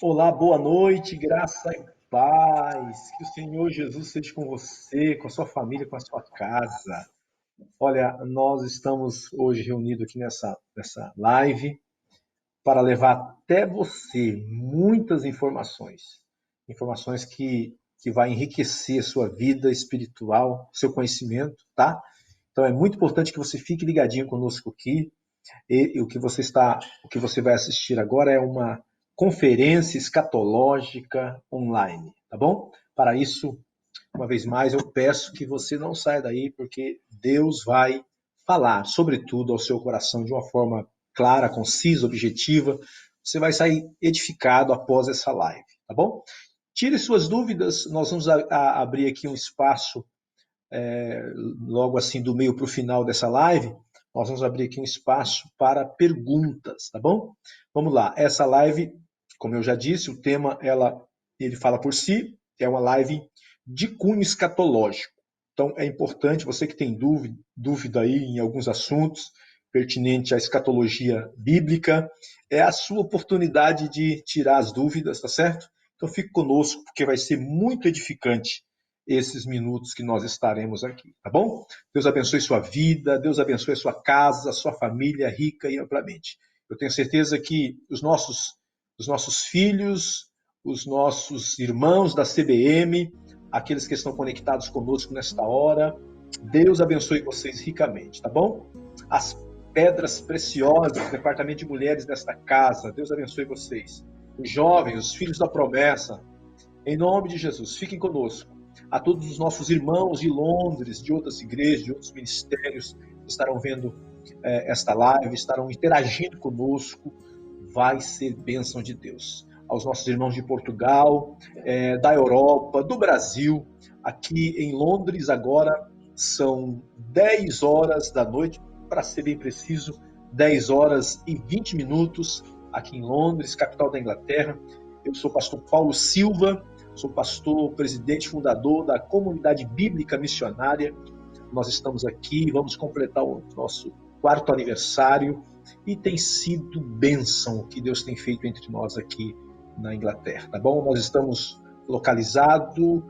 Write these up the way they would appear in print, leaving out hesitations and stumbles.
Olá, boa noite, graça e paz. Que o Senhor Jesus seja com você, com a sua família, com a sua casa. Olha, nós estamos hoje reunidos aqui nessa live para levar até você muitas informações. Informações que vai enriquecer a sua vida espiritual, seu conhecimento, tá? Então é muito importante que você fique ligadinho conosco aqui. E o que você vai assistir agora é uma conferência escatológica online, tá bom? Para isso, uma vez mais, eu peço que você não saia daí, porque Deus vai falar, sobretudo, ao seu coração de uma forma clara, concisa, objetiva. Você vai sair edificado após essa live, tá bom? Tire suas dúvidas, nós vamos abrir aqui um espaço logo assim do meio para o final dessa live, nós vamos abrir aqui um espaço para perguntas, tá bom? Vamos lá. Essa live, como eu já disse, o tema ele fala por si, é uma live de cunho escatológico. Então é importante, você que tem dúvida aí em alguns assuntos pertinente à escatologia bíblica, é a sua oportunidade de tirar as dúvidas, tá certo? Então fique conosco, porque vai ser muito edificante esses minutos que nós estaremos aqui, tá bom? Deus abençoe sua vida, Deus abençoe sua casa, sua família rica e amplamente. Eu tenho certeza que os nossos filhos, os nossos irmãos da CBM, aqueles que estão conectados conosco nesta hora, Deus abençoe vocês ricamente, tá bom? As pedras preciosas do Departamento de Mulheres desta casa, Deus abençoe vocês. Os jovens, os filhos da promessa, em nome de Jesus, fiquem conosco. A todos os nossos irmãos de Londres, de outras igrejas, de outros ministérios, que estarão vendo esta live, estarão interagindo conosco, vai ser bênção de Deus. Aos nossos irmãos de Portugal, da Europa, do Brasil, aqui em Londres agora são 10 horas da noite, para ser bem preciso, 10 horas e 20 minutos, aqui em Londres, capital da Inglaterra. Eu sou o pastor Paulo Silva, sou pastor, presidente, fundador da Comunidade Bíblica Missionária. Nós estamos aqui, vamos completar o nosso 4º aniversário e tem sido bênção o que Deus tem feito entre nós aqui na Inglaterra, tá bom? Nós estamos localizados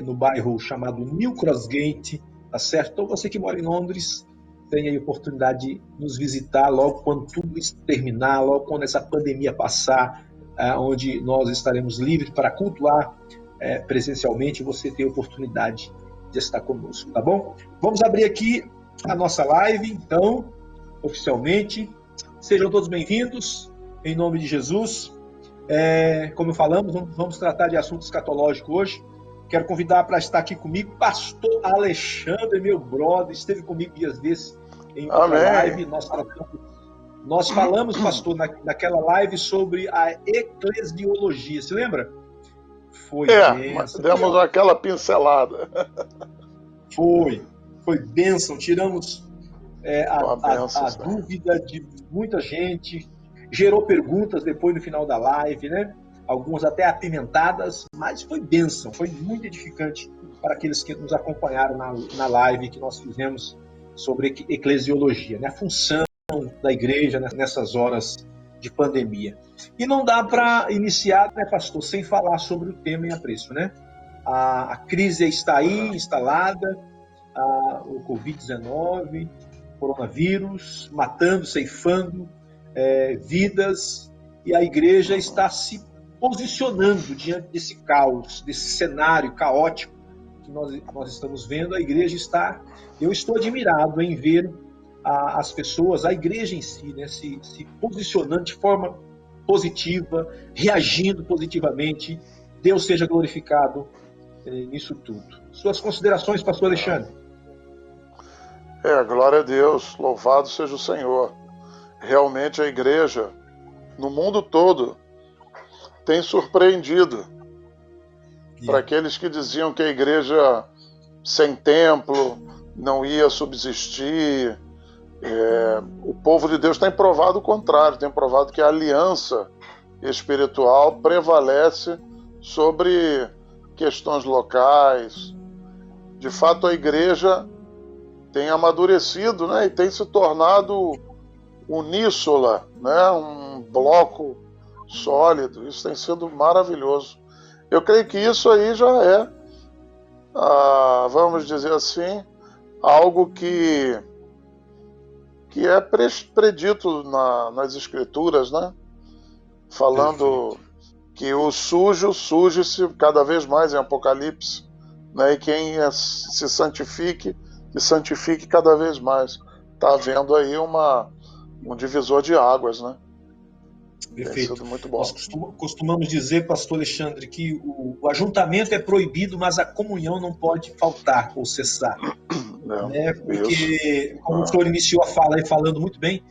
no bairro chamado New Crossgate, tá certo? Então você que mora em Londres, tem a oportunidade de nos visitar logo quando tudo isso terminar, logo quando essa pandemia passar, onde nós estaremos livres para cultuar presencialmente, você tem a oportunidade de estar conosco, tá bom? Vamos abrir aqui a nossa live, então, oficialmente. Sejam todos bem-vindos, em nome de Jesus. Como falamos, vamos tratar de assunto escatológico hoje. Quero convidar para estar aqui comigo, pastor Alexandre, meu brother, esteve comigo dias desses em uma live, nós falamos, pastor, naquela live sobre a eclesiologia, se lembra? Foi bênção. Demos aquela pincelada. Foi bênção. Tiramos a dúvida de muita gente, gerou perguntas depois no final da live, né? Algumas até apimentadas, mas foi bênção, foi muito edificante para aqueles que nos acompanharam na live que nós fizemos sobre eclesiologia, né? A função da igreja nessas horas de pandemia. E não dá para iniciar, né, pastor, sem falar sobre o tema em apreço, né? A crise está aí, instalada, o Covid-19, coronavírus, matando, ceifando vidas, e a igreja está se posicionando diante desse caos, desse cenário caótico que nós estamos vendo. A igreja eu estou admirado em ver as pessoas, a igreja em si, né, se posicionando de forma positiva, reagindo positivamente. Deus seja glorificado nisso tudo. Suas considerações, pastor Alexandre? Glória a Deus, louvado seja o Senhor. Realmente a igreja, no mundo todo, tem surpreendido. Para aqueles que diziam que a igreja sem templo não ia subsistir, o povo de Deus tem provado o contrário, tem provado que a aliança espiritual prevalece sobre questões locais. De fato, a igreja tem amadurecido, né, e tem se tornado uníssola, né, um bloco sólido. Isso tem sido maravilhoso. Eu creio que isso aí já é, vamos dizer assim, algo que é predito nas Escrituras, né? Falando que o sujo suje-se cada vez mais em Apocalipse, né? E quem se santifique, que santifique cada vez mais. Está havendo aí um divisor de águas, né? Perfeito. Tem sido muito bom. Nós costumamos dizer, pastor Alexandre, que o ajuntamento é proibido, mas a comunhão não pode faltar ou cessar. Né? Porque, como o senhor iniciou a fala aí falando muito bem,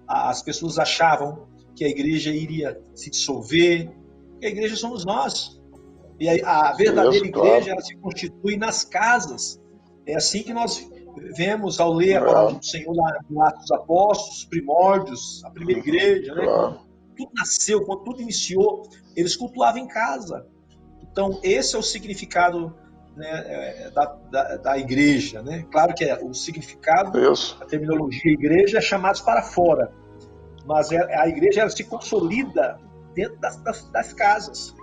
as pessoas achavam que a igreja iria se dissolver, que a igreja somos nós. E a verdadeira igreja, ela se constitui nas casas. É assim que nós vemos ao ler a palavra do Senhor lá no Atos dos Apóstolos, os primórdios, a primeira igreja, né? Quando tudo nasceu, quando tudo iniciou, eles cultuavam em casa. Então, esse é o significado, né, da igreja, né? Claro que o significado, a terminologia igreja é chamados para fora, mas a igreja ela se consolida dentro das casas.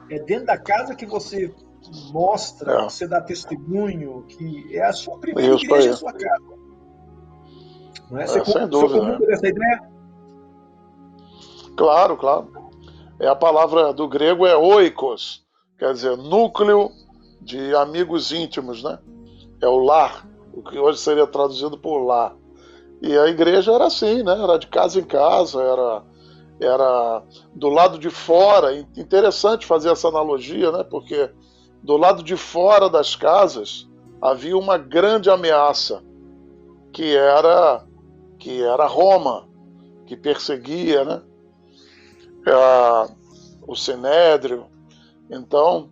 É dentro da casa que você mostra, que você dá testemunho, que é a sua primeira igreja, a sua casa. Não é? Sem dúvida. Você dessa ideia? Claro, claro. A palavra do grego é oikos, quer dizer, núcleo de amigos íntimos, né? É o lar, o que hoje seria traduzido por lar. E a igreja era assim, né? Era de casa em casa, era do lado de fora. Interessante fazer essa analogia, né? Porque do lado de fora das casas havia uma grande ameaça, que era Roma, que perseguia, né? O Sinédrio. Então,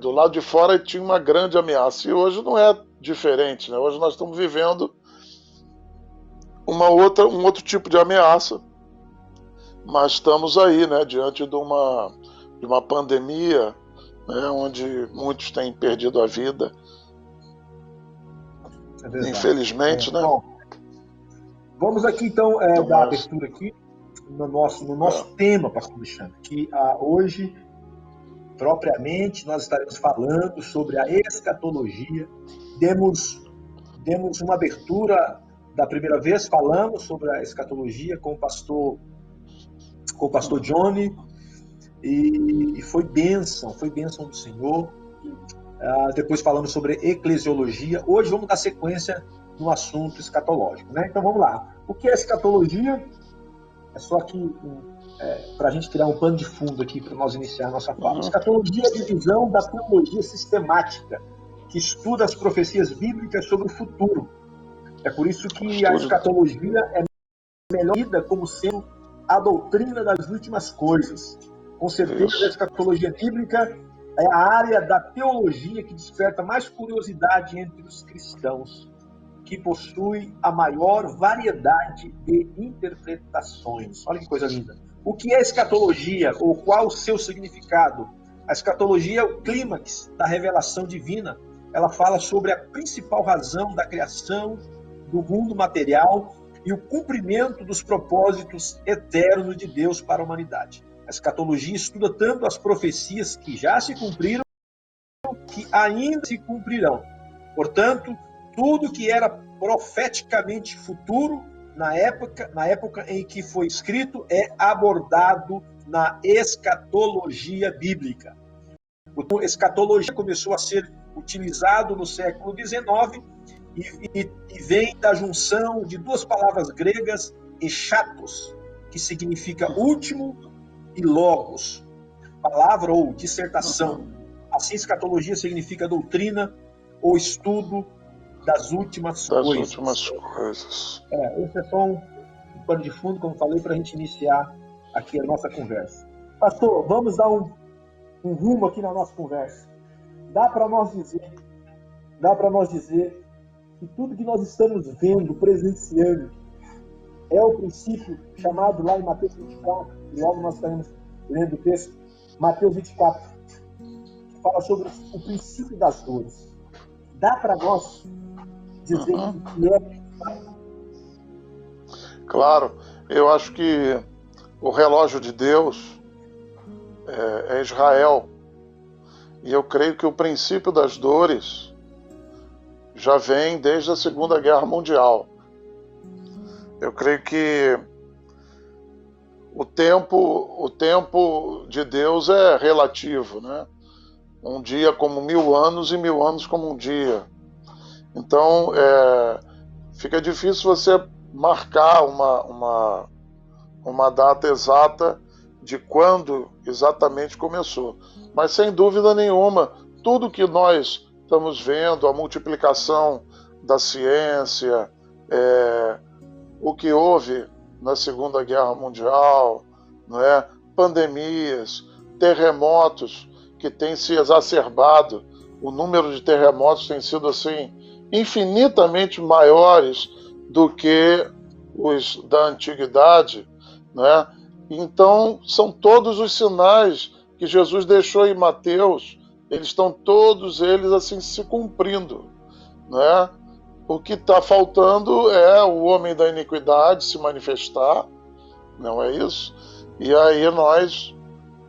do lado de fora tinha uma grande ameaça. E hoje não é diferente, né? Hoje nós estamos vivendo um outro tipo de ameaça, mas estamos aí, né, diante de uma pandemia, né, onde muitos têm perdido a vida. Infelizmente, né? Bom, vamos aqui então dar abertura aqui no nosso tema, pastor Alexandre, que hoje, propriamente, nós estaremos falando sobre a escatologia. Demos uma abertura da primeira vez, falamos sobre a escatologia com o pastor Johnny, e foi bênção do Senhor. Depois falamos sobre eclesiologia. Hoje vamos dar sequência no assunto escatológico, né? Então vamos lá. O que é escatologia? É só aqui para a gente criar um pano de fundo aqui para nós iniciar a nossa fala. Escatologia é a divisão da teologia sistemática que estuda as profecias bíblicas sobre o futuro. É por isso que a escatologia é melhor lida como sendo a doutrina das últimas coisas. Com certeza, a escatologia bíblica é a área da teologia que desperta mais curiosidade entre os cristãos, que possui a maior variedade de interpretações. Olha que coisa linda. O que é escatologia, ou qual o seu significado? A escatologia é o clímax da revelação divina. Ela fala sobre a principal razão da criação do mundo material e o cumprimento dos propósitos eternos de Deus para a humanidade. A escatologia estuda tanto as profecias que já se cumpriram, que ainda se cumprirão. Portanto, tudo que era profeticamente futuro na época em que foi escrito é abordado na escatologia bíblica. Então, escatologia começou a ser utilizado no século XIX e vem da junção de duas palavras gregas, echatos, que significa último, e logos, palavra ou dissertação. Assim, escatologia significa doutrina ou estudo das últimas coisas. Esse é só um pano de fundo, como falei, para a gente iniciar aqui a nossa conversa. Pastor, vamos dar um rumo aqui na nossa conversa. Dá para nós dizer que tudo que nós estamos vendo, presenciando, é o princípio chamado lá em Mateus 24, e logo nós estaremos lendo o texto, Mateus 24, que fala sobre o princípio das dores. Dá para nós dizer que é? Claro, eu acho que o relógio de Deus é Israel. E eu creio que o princípio das dores já vem desde a Segunda Guerra Mundial. Eu creio que o tempo de Deus é relativo, né? Um dia como 1000 anos e 1000 anos como um dia. Então, fica difícil você marcar uma data exata de quando exatamente começou. Mas, sem dúvida nenhuma, tudo que nós estamos vendo, a multiplicação da ciência, o que houve na Segunda Guerra Mundial, não é? Pandemias, terremotos que têm se exacerbado, o número de terremotos tem sido assim infinitamente maiores do que os da antiguidade, né? Então, são todos os sinais que Jesus deixou em Mateus, eles estão todos eles assim se cumprindo, né? O que está faltando é o homem da iniquidade se manifestar, não é isso? E aí nós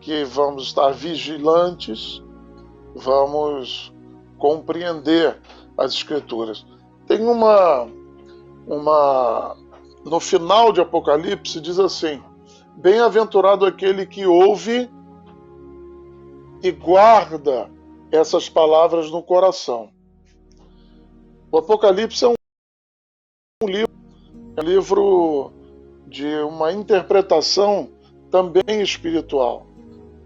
que vamos estar vigilantes, vamos compreender as Escrituras. Tem no final de Apocalipse diz assim: bem-aventurado aquele que ouve e guarda essas palavras no coração. O Apocalipse é um livro de uma interpretação também espiritual,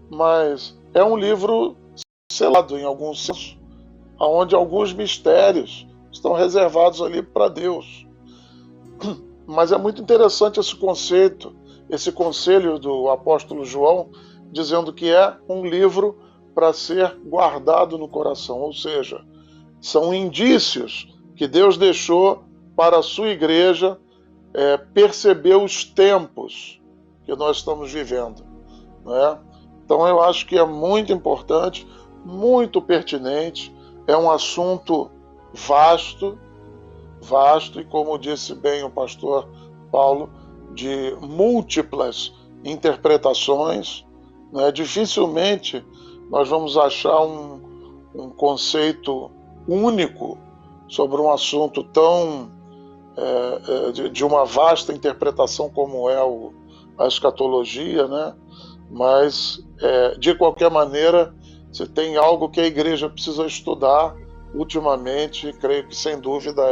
mas é um livro selado em algum senso, onde alguns mistérios estão reservados ali para Deus. Mas é muito interessante esse conceito, esse conselho do apóstolo João, dizendo que é um livro para ser guardado no coração, ou seja, são indícios que Deus deixou para a sua igreja perceber os tempos que nós estamos vivendo, né? Então eu acho que é muito importante, muito pertinente, é um assunto vasto, e como disse bem o pastor Paulo, de múltiplas interpretações, né? Dificilmente nós vamos achar um conceito único sobre um assunto tão de uma vasta interpretação como é a escatologia, né? Mas de qualquer maneira, se tem algo que a igreja precisa estudar ultimamente, creio que sem dúvida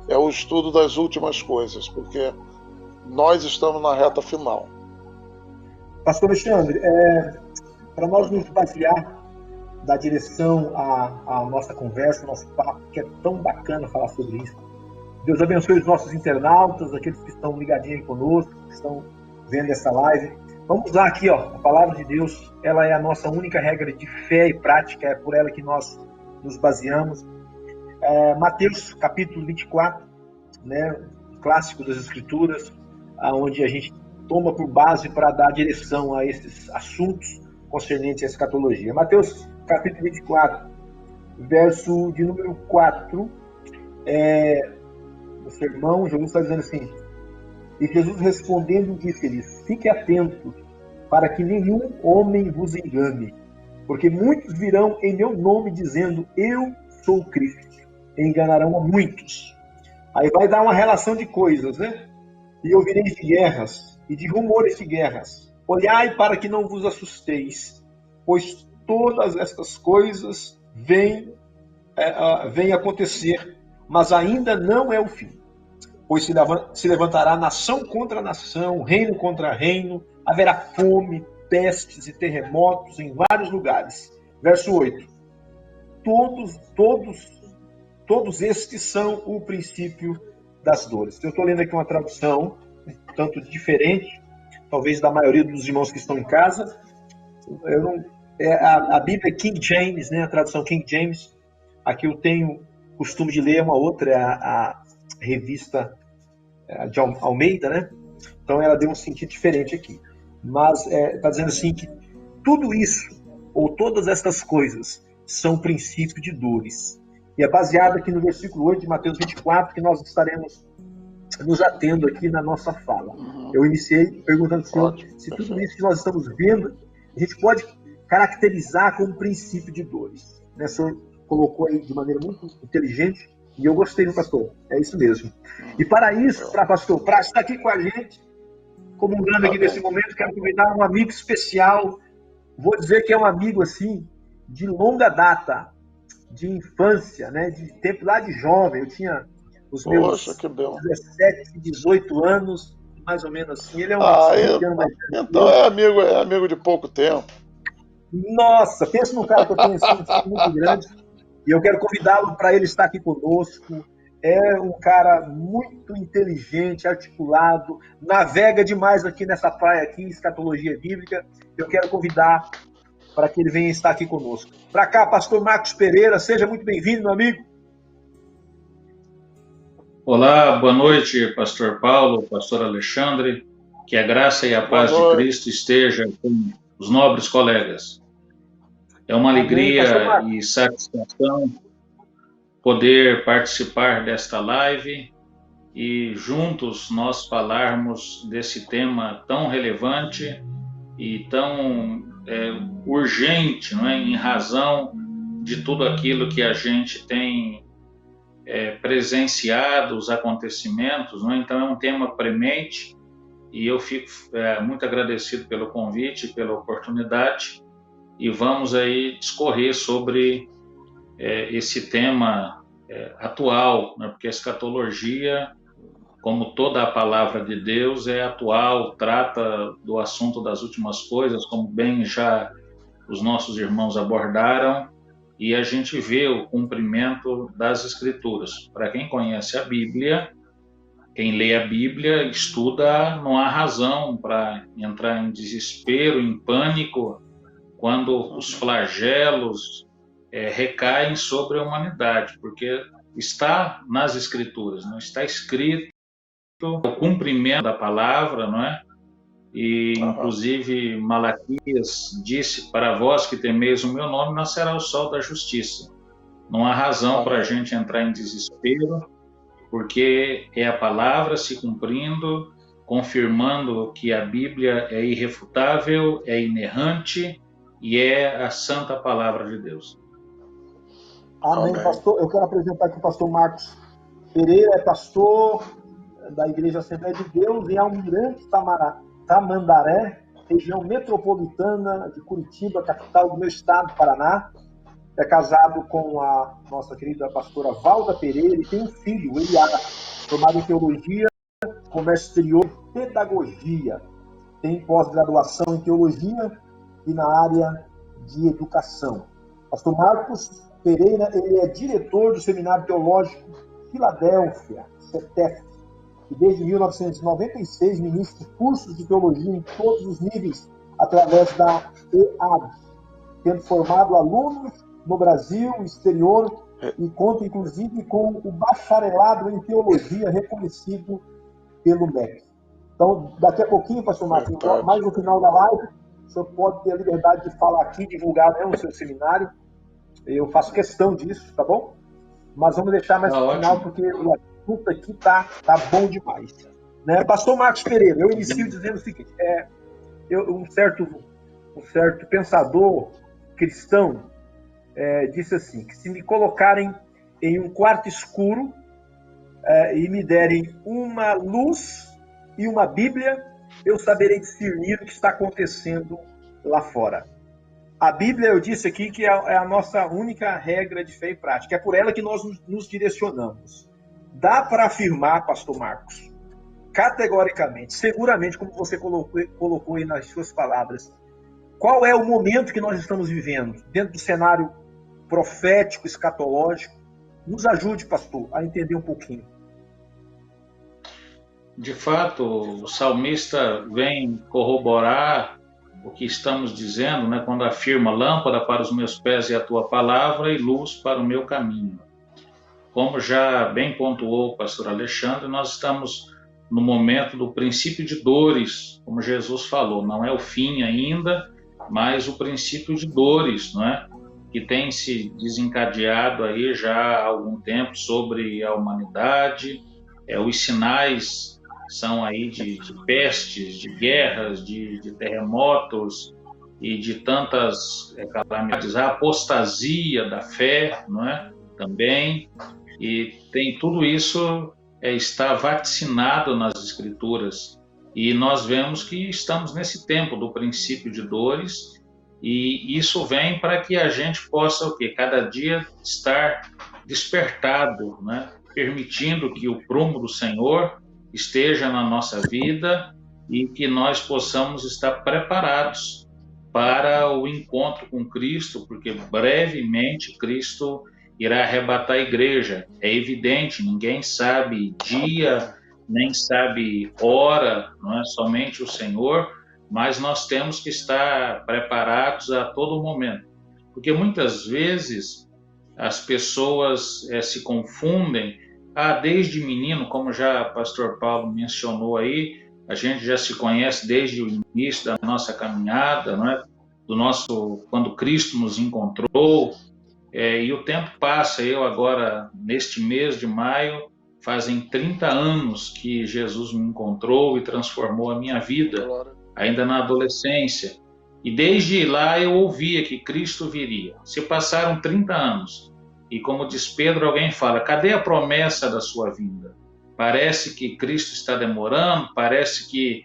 é o estudo das últimas coisas, porque nós estamos na reta final. Pastor Alexandre, para nós nos basear, dar direção à nossa conversa, ao nosso papo, que é tão bacana falar sobre isso. Deus abençoe os nossos internautas, aqueles que estão ligadinhos aí conosco, que estão vendo essa live. Vamos lá aqui, ó, a palavra de Deus, ela é a nossa única regra de fé e prática, é por ela que nós nos baseamos. Mateus, capítulo 24, né, clássico das Escrituras, onde a gente toma por base para dar direção a esses assuntos concernentes à escatologia. Mateus, capítulo 24, verso de número 4, o sermão, Jesus está dizendo assim: e Jesus respondendo disse-lhes: fique atento para que nenhum homem vos engane, porque muitos virão em meu nome dizendo: eu sou Cristo, e enganarão a muitos. Aí vai dar uma relação de coisas, né? E ouvireis de guerras e de rumores de guerras. Olhai para que não vos assusteis, pois todas estas coisas vêm acontecer, mas ainda não é o fim. Pois se levantará nação contra nação, reino contra reino, haverá fome, pestes e terremotos em vários lugares. Verso 8. Todos estes são o princípio das dores. Eu estou lendo aqui uma tradução um tanto diferente, talvez da maioria dos irmãos que estão em casa. A Bíblia é King James, né? A tradução King James. Aqui eu tenho costume de ler uma outra, a revista de Almeida, né? Então ela deu um sentido diferente aqui. Mas está dizendo assim que tudo isso, ou todas estas coisas, são princípio de dores. E é baseado aqui no versículo 8 de Mateus 24, que nós estaremos nos atendo aqui na nossa fala. Eu iniciei perguntando ao senhor se tudo isso que nós estamos vendo, a gente pode caracterizar como princípio de dores. Né? O senhor colocou aí de maneira muito inteligente, e eu gostei, do pastor. É isso mesmo. E para isso, pastor, para estar aqui com a gente, comungando aqui nesse momento, quero convidar um amigo especial. Vou dizer que é um amigo, assim, de longa data, de infância, né? De tempo lá de jovem. Eu tinha os meus 17, 18 anos, mais ou menos assim. Ele é uns 20 anos mais velho. Então é amigo de pouco tempo. Nossa, pensa num cara que eu tenho assim, muito grande. E eu quero convidá-lo para ele estar aqui conosco. É um cara muito inteligente, articulado, navega demais aqui nessa praia aqui, escatologia bíblica. Eu quero convidar para que ele venha estar aqui conosco. Para cá, pastor Marcos Pereira, seja muito bem-vindo, meu amigo. Olá, boa noite, pastor Paulo, pastor Alexandre. Que a graça e a paz de Cristo esteja com os nobres colegas. É uma alegria e satisfação poder participar desta live e juntos nós falarmos desse tema tão relevante e tão urgente, não é? Em razão de tudo aquilo que a gente tem presenciado, os acontecimentos, não é? Então é um tema premente e eu fico muito agradecido pelo convite, pela oportunidade, e vamos aí discorrer sobre esse tema atual, né? Porque a escatologia, como toda a palavra de Deus, é atual, trata do assunto das últimas coisas, como bem já os nossos irmãos abordaram, e a gente vê o cumprimento das Escrituras. Para quem conhece a Bíblia, quem lê a Bíblia, estuda, não há razão para entrar em desespero, em pânico, quando os flagelos recaem sobre a humanidade, porque está nas Escrituras, não está escrito o cumprimento da palavra, não é? E, inclusive, Malaquias disse: para vós que temeis o meu nome, nascerá o sol da justiça. Não há razão para a gente entrar em desespero, porque é a palavra se cumprindo, confirmando que a Bíblia é irrefutável, é inerrante e é a santa palavra de Deus. Amém, pastor. Eu quero apresentar aqui o pastor Marcos Pereira, é pastor da Igreja Assembleia de Deus em Almirante Tamandaré, região metropolitana de Curitiba, capital do meu estado, Paraná. É casado com a nossa querida pastora Valda Pereira e tem um filho, Eliara, formado em teologia, comércio exterior e pedagogia. Tem pós-graduação em teologia e na área de educação. Pastor Marcos Pereira, ele é diretor do Seminário Teológico Filadélfia, CETEF, e desde 1996 ministra cursos de teologia em todos os níveis através da EAD, tendo formado alunos no Brasil, exterior, e conta inclusive com o bacharelado em teologia reconhecido pelo MEC. Então, daqui a pouquinho, pastor Marcos, mais no final da live, o senhor pode ter a liberdade de falar aqui, divulgar, né, o seu seminário. Eu faço questão disso, tá bom? Mas vamos deixar mais no final, porque o assunto aqui tá bom demais. Né? Pastor Marcos Pereira, eu inicio dizendo o seguinte: um certo pensador cristão disse assim, que se me colocarem em um quarto escuro e me derem uma luz e uma Bíblia, eu saberei discernir o que está acontecendo lá fora. A Bíblia, eu disse aqui, que é a nossa única regra de fé e prática. É por ela que nós nos direcionamos. Dá para afirmar, pastor Marcos, categoricamente, seguramente, como você colocou aí nas suas palavras, qual é o momento que nós estamos vivendo, dentro do cenário profético, escatológico? Nos ajude, pastor, a entender um pouquinho. De fato, o salmista vem corroborar o que estamos dizendo, né, quando afirma: lâmpada para os meus pés é a tua palavra e luz para o meu caminho. Como já bem pontuou o pastor Alexandre, nós estamos no momento do princípio de dores, como Jesus falou. Não é o fim ainda, mas o princípio de dores, não é? Que tem se desencadeado aí já há algum tempo sobre a humanidade, os sinais são aí de pestes, de guerras, de terremotos e de tantas calamidades, a apostasia da fé, não é? Também, e tem tudo isso está vaticinado nas Escrituras, e nós vemos que estamos nesse tempo do princípio de dores, e isso vem para que a gente possa o quê? Cada dia estar despertado, né? Permitindo que o prumo do Senhor esteja na nossa vida e que nós possamos estar preparados para o encontro com Cristo, porque brevemente Cristo irá arrebatar a igreja. É evidente, ninguém sabe dia, nem sabe hora, não é somente o Senhor, mas nós temos que estar preparados a todo momento, porque muitas vezes as pessoas se confundem. Desde menino, como já o pastor Paulo mencionou aí, a gente já se conhece desde o início da nossa caminhada, não é? Quando Cristo nos encontrou, e o tempo passa. Eu agora, neste mês de maio, fazem 30 anos que Jesus me encontrou e transformou a minha vida, ainda na adolescência. E desde lá eu ouvia que Cristo viria. Se passaram 30 anos, e como diz Pedro, alguém fala, cadê a promessa da sua vinda? Parece que Cristo está demorando, parece que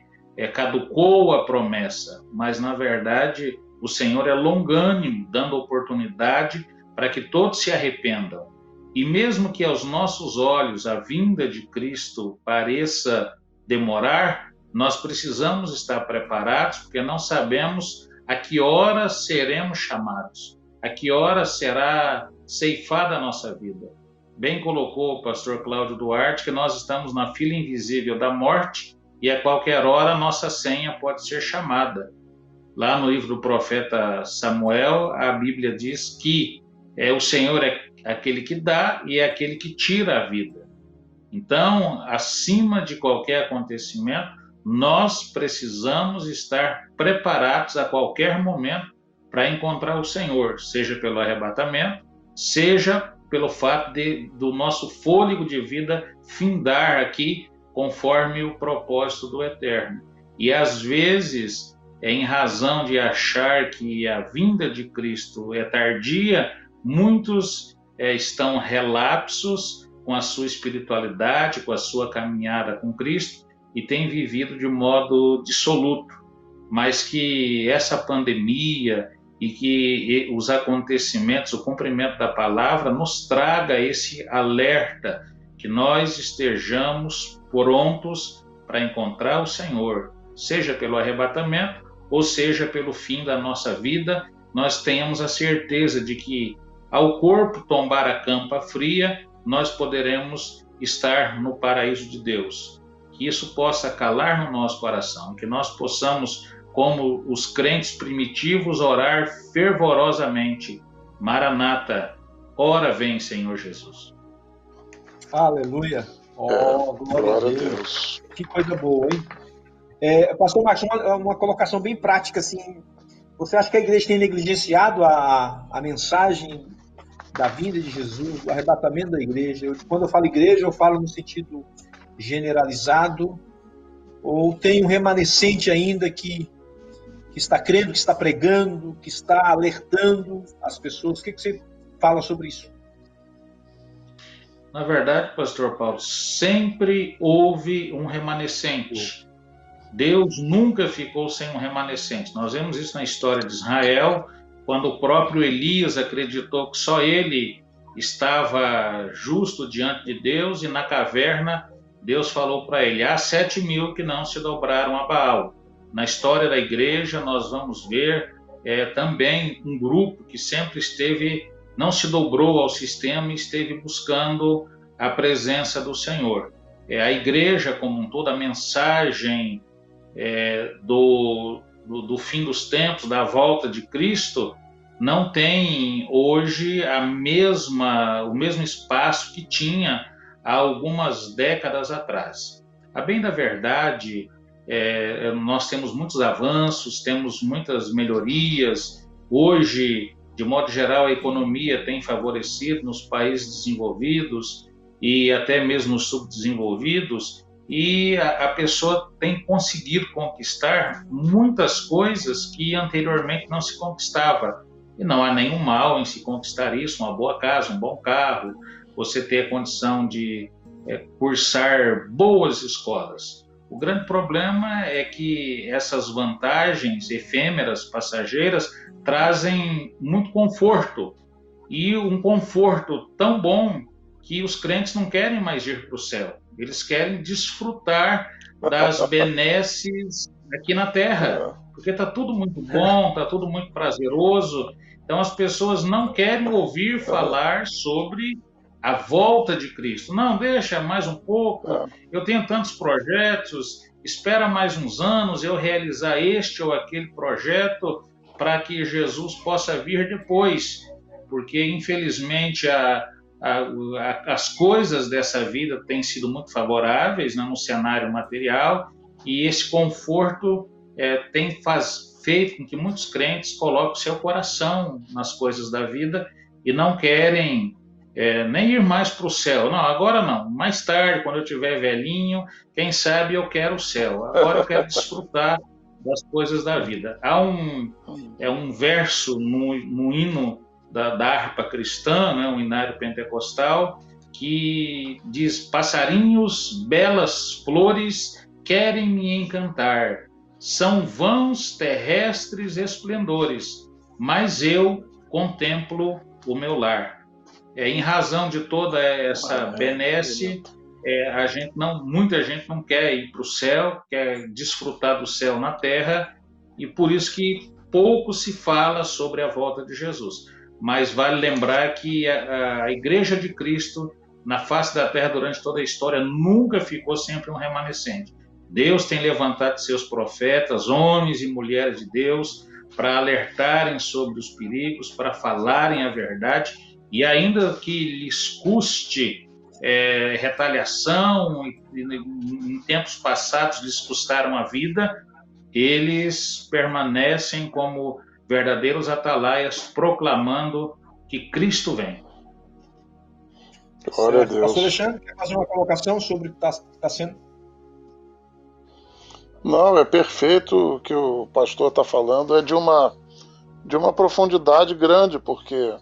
caducou a promessa, mas na verdade o Senhor é longânimo, dando oportunidade para que todos se arrependam. E mesmo que aos nossos olhos a vinda de Cristo pareça demorar, nós precisamos estar preparados, porque não sabemos a que hora seremos chamados, a que hora será ceifada a nossa vida. Bem colocou o pastor Cláudio Duarte que nós estamos na fila invisível da morte e a qualquer hora a nossa senha pode ser chamada. Lá no livro do profeta Samuel, a Bíblia diz que o Senhor é aquele que dá e é aquele que tira a vida. Então, acima de qualquer acontecimento, nós precisamos estar preparados a qualquer momento para encontrar o Senhor, seja pelo arrebatamento, seja pelo fato do nosso fôlego de vida findar aqui conforme o propósito do Eterno. E às vezes, em razão de achar que a vinda de Cristo é tardia, muitos estão relapsos com a sua espiritualidade, com a sua caminhada com Cristo e têm vivido de modo dissoluto. Mas que essa pandemia e que os acontecimentos, o cumprimento da palavra, nos traga esse alerta, que nós estejamos prontos para encontrar o Senhor, seja pelo arrebatamento ou seja pelo fim da nossa vida. Nós tenhamos a certeza de que, ao corpo tombar a campa fria, nós poderemos estar no paraíso de Deus. Que isso possa calar no nosso coração, que nós possamos, como os crentes primitivos, orar fervorosamente. Maranata, ora vem, Senhor Jesus. Aleluia. Glória a Deus. Que coisa boa, hein? Pastor Marcos, uma colocação bem prática, assim. Você acha que a igreja tem negligenciado a mensagem da vinda de Jesus, do arrebatamento da igreja? Quando eu falo igreja, eu falo no sentido generalizado, ou tem um remanescente ainda que está crendo, que está pregando, que está alertando as pessoas? O que você fala sobre isso? Na verdade, pastor Paulo, sempre houve um remanescente. Deus nunca ficou sem um remanescente. Nós vemos isso na história de Israel, quando o próprio Elias acreditou que só ele estava justo diante de Deus, e na caverna Deus falou para ele, há 7.000 que não se dobraram a Baal. Na história da igreja nós vamos ver também um grupo que sempre não se dobrou ao sistema e esteve buscando a presença do Senhor. A igreja como um todo, a mensagem do fim dos tempos, da volta de Cristo, não tem hoje o mesmo espaço que tinha há algumas décadas atrás. A bem da verdade, nós temos muitos avanços, temos muitas melhorias. Hoje, de modo geral, a economia tem favorecido nos países desenvolvidos e até mesmo os subdesenvolvidos, e a pessoa tem conseguido conquistar muitas coisas que anteriormente não se conquistava. E não há nenhum mal em se conquistar isso, uma boa casa, um bom carro, você ter a condição de cursar boas escolas. O grande problema é que essas vantagens efêmeras, passageiras, trazem muito conforto, e um conforto tão bom que os crentes não querem mais ir para o céu. Eles querem desfrutar das benesses aqui na terra, porque está tudo muito bom, está tudo muito prazeroso. Então as pessoas não querem ouvir falar sobre a volta de Cristo. Não, deixa mais um pouco, eu tenho tantos projetos, espera mais uns anos eu realizar este ou aquele projeto para que Jesus possa vir depois, porque infelizmente as coisas dessa vida têm sido muito favoráveis, né, no cenário material, e esse conforto tem feito com que muitos crentes coloquem seu coração nas coisas da vida e não querem nem ir mais para o céu. Não, agora não. Mais tarde, quando eu estiver velhinho, quem sabe eu quero o céu. Agora eu quero desfrutar das coisas da vida. Há um verso no hino da harpa cristã, né, um hinário pentecostal, que diz: passarinhos, belas flores, querem me encantar. São vãos terrestres esplendores, mas eu contemplo o meu lar. Em razão de toda essa benesse, muita gente não quer ir para o céu, quer desfrutar do céu na terra, e por isso que pouco se fala sobre a volta de Jesus. Mas vale lembrar que a Igreja de Cristo, na face da terra durante toda a história, nunca ficou sempre um remanescente. Deus tem levantado seus profetas, homens e mulheres de Deus, para alertarem sobre os perigos, para falarem a verdade, e ainda que lhes custe retaliação, em tempos passados lhes custaram a vida, eles permanecem como verdadeiros atalaias, proclamando que Cristo vem. Glória a Deus. Pastor Alexandre, quer fazer uma colocação sobre o que está sendo? Não, é perfeito o que o pastor está falando, é de uma profundidade grande, porque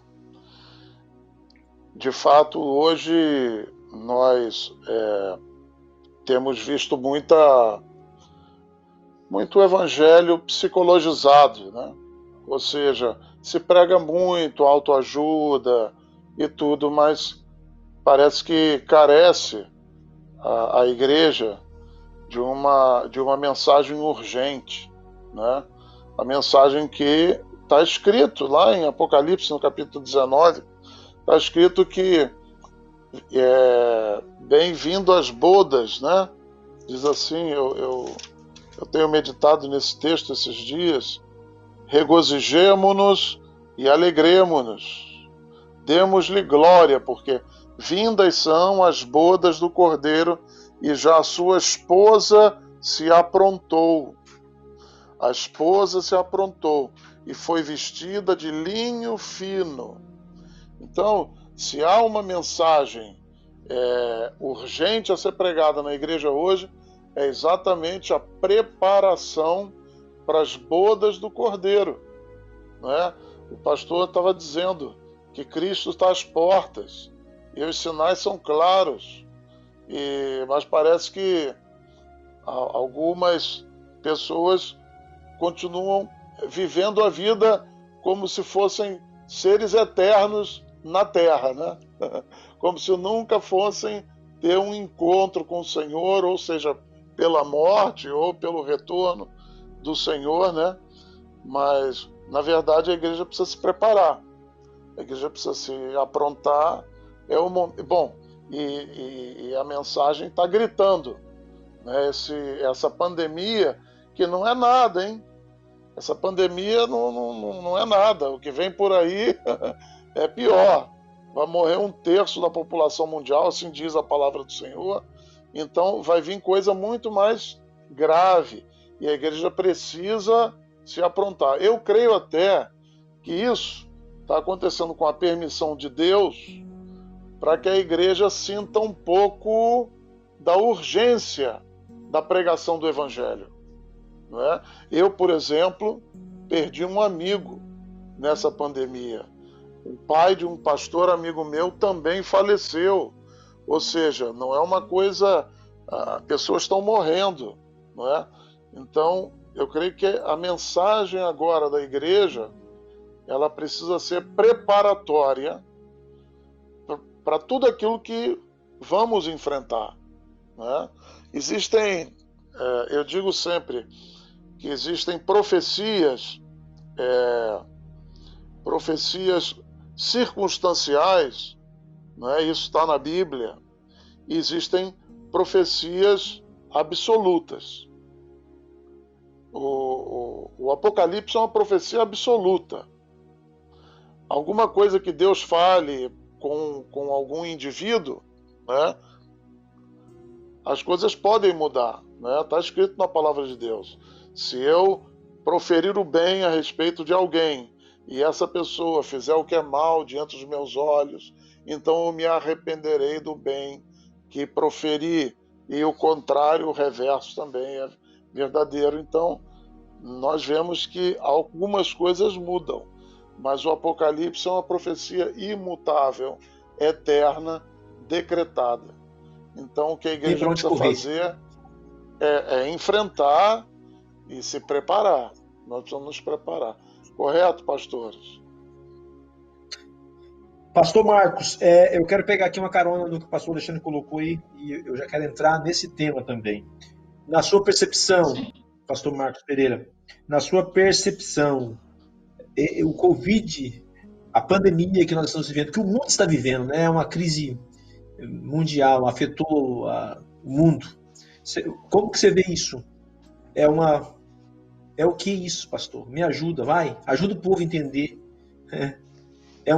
de fato hoje nós temos visto muito evangelho psicologizado, né? Ou seja, se prega muito autoajuda e tudo, mas parece que carece a igreja de uma mensagem urgente, né? A mensagem que está escrito lá em Apocalipse, no capítulo 19, está escrito que bem-vindo às bodas, né? Diz assim, eu tenho meditado nesse texto esses dias: regozijemo-nos e alegremo-nos, demos-lhe glória, porque vindas são as bodas do Cordeiro, e já a sua esposa se aprontou. A esposa se aprontou e foi vestida de linho fino. Então, se há uma mensagem urgente a ser pregada na igreja hoje, é exatamente a preparação para as bodas do Cordeiro, não é? O pastor estava dizendo que Cristo está às portas e os sinais são claros, mas parece que algumas pessoas continuam vivendo a vida como se fossem seres eternos na terra, né? Como se nunca fossem ter um encontro com o Senhor, ou seja, pela morte ou pelo retorno do Senhor, né? Mas, na verdade, a igreja precisa se preparar. A igreja precisa se aprontar. Bom, e a mensagem está gritando, né? Essa pandemia, que não é nada, hein? Essa pandemia não é nada. O que vem por aí é pior. Vai morrer 1/3 da população mundial, assim diz a palavra do Senhor. Então vai vir coisa muito mais grave. E a igreja precisa se aprontar. Eu creio até que isso está acontecendo com a permissão de Deus para que a igreja sinta um pouco da urgência da pregação do Evangelho. Não é? Eu, por exemplo, perdi um amigo nessa pandemia. O pai de um pastor amigo meu também faleceu. Ou seja, não é uma coisa... pessoas estão morrendo. Não é? Então, eu creio que a mensagem agora da igreja, ela precisa ser preparatória para tudo aquilo que vamos enfrentar. Né? Existem, eu digo sempre, que existem profecias circunstanciais, né? Isso está na Bíblia, e existem profecias absolutas. O Apocalipse é uma profecia absoluta. Alguma coisa que Deus fale com algum indivíduo, né? As coisas podem mudar. Está escrito na palavra de Deus. Se eu proferir o bem a respeito de alguém e essa pessoa fizer o que é mal diante dos meus olhos, então eu me arrependerei do bem que proferi. E o contrário, o reverso também é verdadeiro. Então, nós vemos que algumas coisas mudam, mas o Apocalipse é uma profecia imutável, eterna, decretada. Então, o que a igreja precisa fazer é enfrentar e se preparar. Nós precisamos nos preparar. Correto, pastores? Pastor Marcos, eu quero pegar aqui uma carona no que o pastor Alexandre colocou aí, e eu já quero entrar nesse tema também. Na sua percepção, pastor Marcos Pereira, na sua percepção, o Covid, a pandemia que nós estamos vivendo, que o mundo está vivendo, né, é uma crise mundial, afetou o mundo. Como que você vê isso? É o que isso, pastor? Me ajuda, vai. Ajuda o povo a entender. É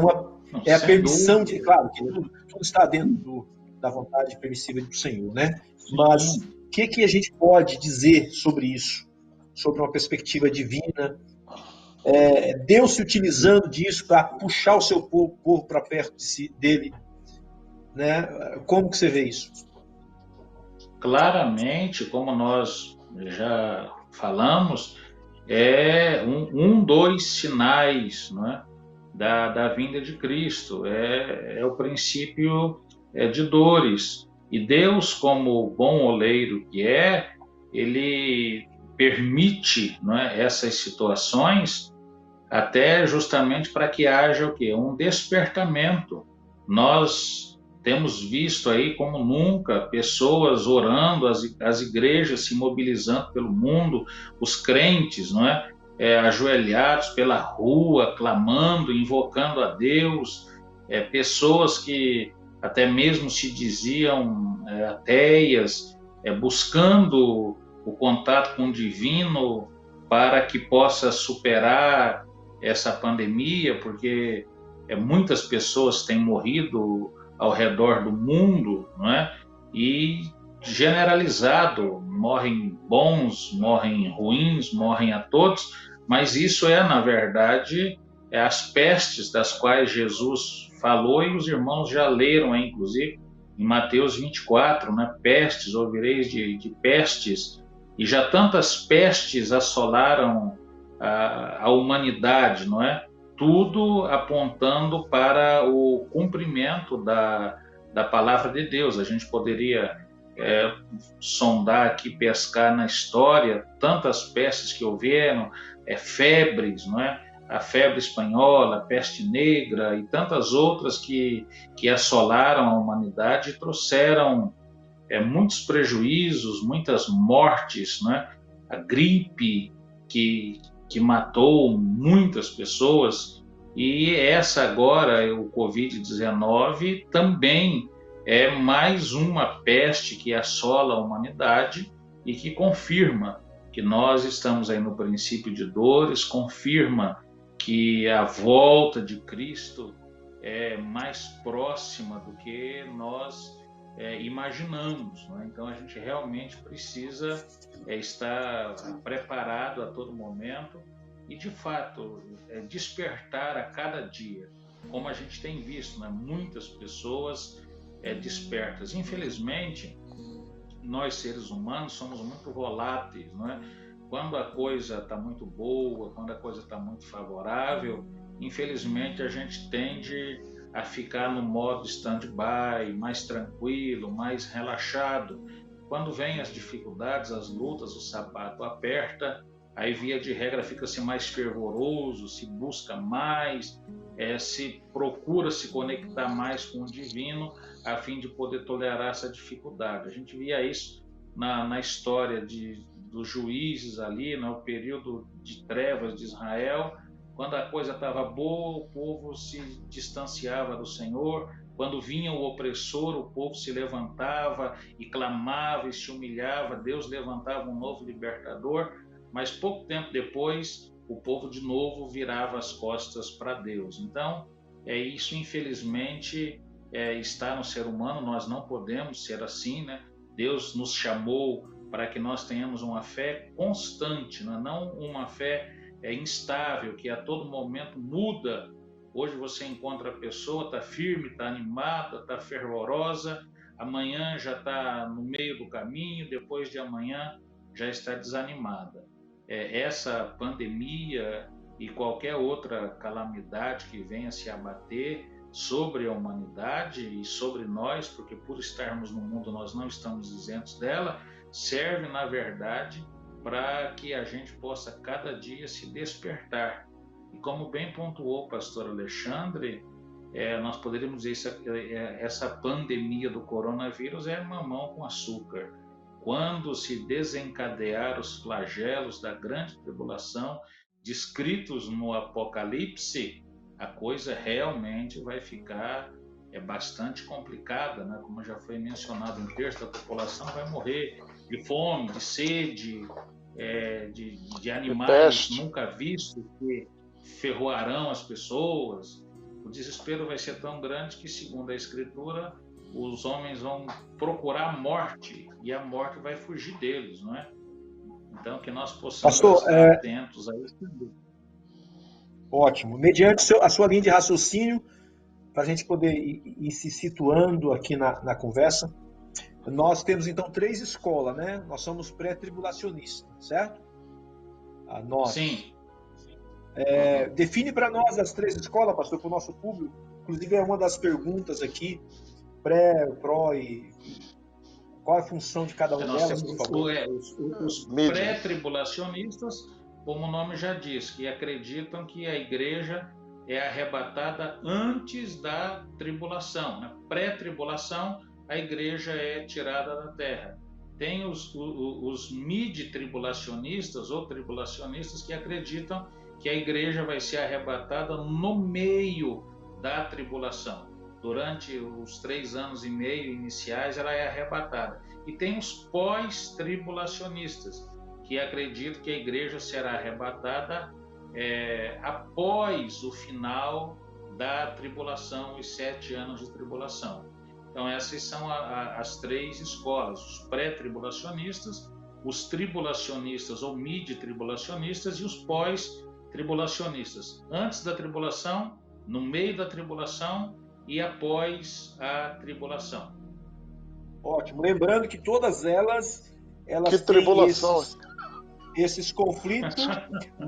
a permissão de... Claro, que tudo está dentro da vontade permissiva do Senhor, né? Mas o que a gente pode dizer sobre isso? Sobre uma perspectiva divina? Deus se utilizando disso para puxar o seu povo para perto dele, né? Como que você vê isso? Claramente, como nós já falamos, é dois sinais, né, da vinda de Cristo. É o princípio de dores. E Deus, como bom oleiro que ele permite, né, essas situações até justamente para que haja o quê? Um despertamento. Nós temos visto aí como nunca pessoas orando, as igrejas se mobilizando pelo mundo, os crentes, não é? Ajoelhados pela rua, clamando, invocando a Deus, pessoas que até mesmo se diziam ateias, buscando o contato com o divino para que possa superar essa pandemia, porque muitas pessoas têm morrido ao redor do mundo, não é? E generalizado, morrem bons, morrem ruins, morrem a todos, mas isso na verdade, as pestes das quais Jesus falou e os irmãos já leram, inclusive, em Mateus 24, né? Pestes, ouvireis de pestes, e já tantas pestes assolaram a humanidade, não é? Tudo apontando para o cumprimento da palavra de Deus. A gente poderia sondar aqui, pescar na história, tantas pestes que houveram, febres, não é? A febre espanhola, a peste negra e tantas outras que assolaram a humanidade e trouxeram muitos prejuízos, muitas mortes, né? A gripe que matou muitas pessoas, e essa agora, o Covid-19, também é mais uma peste que assola a humanidade e que confirma que nós estamos aí no princípio de dores, confirma que a volta de Cristo é mais próxima do que nós imaginamos, né? Então a gente realmente precisa estar preparado a todo momento e, de fato, despertar a cada dia. como a gente tem visto, né? Muitas pessoas despertas. Infelizmente, nós seres humanos somos muito voláteis, não é? Quando a coisa está muito boa, quando a coisa está muito favorável, infelizmente a gente tende a ficar no modo stand-by, mais tranquilo, mais relaxado. Quando vem as dificuldades, as lutas, o sapato aperta, aí via de regra fica-se mais fervoroso, se busca mais, se procura se conectar mais com o divino, a fim de poder tolerar essa dificuldade. A gente via isso na história dos juízes ali, no período de trevas de Israel. Quando a coisa estava boa, o povo se distanciava do Senhor. Quando vinha o opressor, o povo se levantava e clamava e se humilhava. Deus levantava um novo libertador, mas pouco tempo depois, o povo de novo virava as costas para Deus. Então, isso infelizmente está no ser humano. Nós não podemos ser assim, né? Deus nos chamou para que nós tenhamos uma fé constante, né? Não uma fé instável, que a todo momento muda. Hoje você encontra a pessoa, está firme, está animada, está fervorosa, amanhã já está no meio do caminho, depois de amanhã já está desanimada. Essa pandemia e qualquer outra calamidade que venha se abater sobre a humanidade e sobre nós, porque por estarmos no mundo nós não estamos isentos dela, serve na verdade para que a gente possa cada dia se despertar. E como bem pontuou o pastor Alexandre, nós poderíamos dizer que essa pandemia do coronavírus é mamão com açúcar. Quando se desencadear os flagelos da grande tribulação descritos no Apocalipse, a coisa realmente vai ficar bastante complicada, né? Como já foi mencionado, um terço da população vai morrer de fome, de sede, de animais nunca vistos que ferroarão as pessoas. O desespero vai ser tão grande que, segundo a Escritura, os homens vão procurar a morte e a morte vai fugir deles, não é? Então, que nós possamos estar atentos a isso. Ótimo. Mediante a sua linha de raciocínio, para a gente poder ir se situando aqui na conversa, nós temos então 3 escolas, né? Nós somos pré-tribulacionistas, certo? Nós. Sim. Define para nós as 3 escolas, pastor, para o nosso público. Inclusive é uma das perguntas aqui, pré, pró e qual é a função de cada uma delas, por favor? Os pré-tribulacionistas, como o nome já diz, que acreditam que a igreja é arrebatada antes da tribulação. Na pré-tribulação, a igreja é tirada da terra. Tem os mid-tribulacionistas ou tribulacionistas que acreditam que a igreja vai ser arrebatada no meio da tribulação. Durante os 3 anos e meio iniciais, ela é arrebatada. E tem os pós-tribulacionistas, que acreditam que a igreja será arrebatada após o final da tribulação, os 7 anos de tribulação. Então, essas são as 3 escolas: os pré-tribulacionistas, os tribulacionistas ou mid-tribulacionistas e os pós-tribulacionistas. Antes da tribulação, no meio da tribulação e após a tribulação. Ótimo. Lembrando que todas elas que tribulação? Esses conflitos,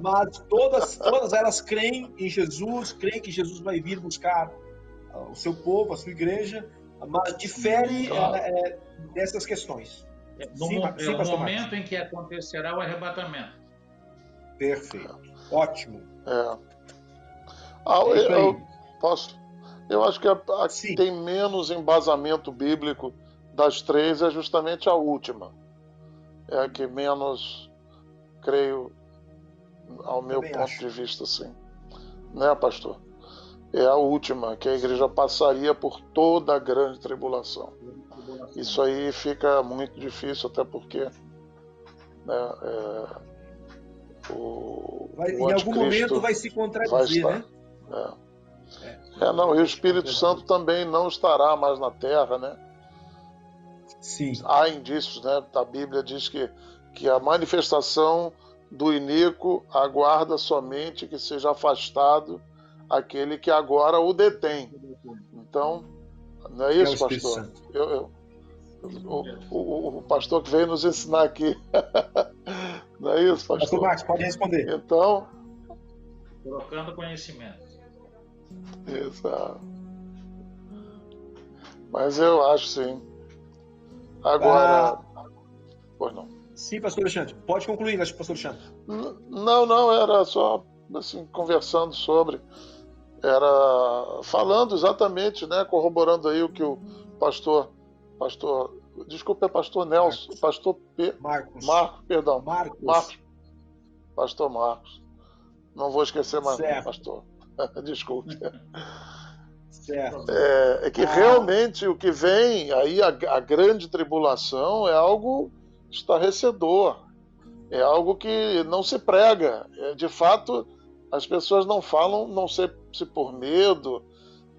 mas todas elas creem em Jesus, creem que Jesus vai vir buscar o seu povo, a sua igreja, mas difere dessas questões. No momento em que acontecerá o arrebatamento. Perfeito. Ótimo. Eu acho que a que tem menos embasamento bíblico das 3 é justamente a última. É a que menos, creio, ao meu ponto de vista, sim. Né, pastor? É a última, que a igreja passaria por toda a grande tribulação. Isso aí fica muito difícil, até porque em algum momento vai se contradizer, né? Não, e o Espírito Santo também não estará mais na terra, né? Sim. Há indícios, né? A Bíblia diz que a manifestação do iníquo aguarda somente que seja afastado aquele que agora o detém. Então, não é isso, pastor? O pastor que veio nos ensinar aqui. Não é isso, pastor? Pastor Marcos, pode responder. Então, trocando conhecimento. Exato. Mas eu acho, sim. Agora... Pois não. Sim, pastor Alexandre. Pode concluir, pastor Alexandre. Não, era só assim, conversando sobre... Era falando exatamente, né, corroborando aí o que o pastor, desculpa, é pastor Nelson, Marcos. pastor Marcos, perdão. Marcos. Pastor Marcos. Não vou esquecer mais, certo. pastor. Desculpe. Certo. É que realmente o que vem aí, a grande tribulação, é algo estarrecedor. É algo que não se prega. De fato, as pessoas não falam, não sei se por medo,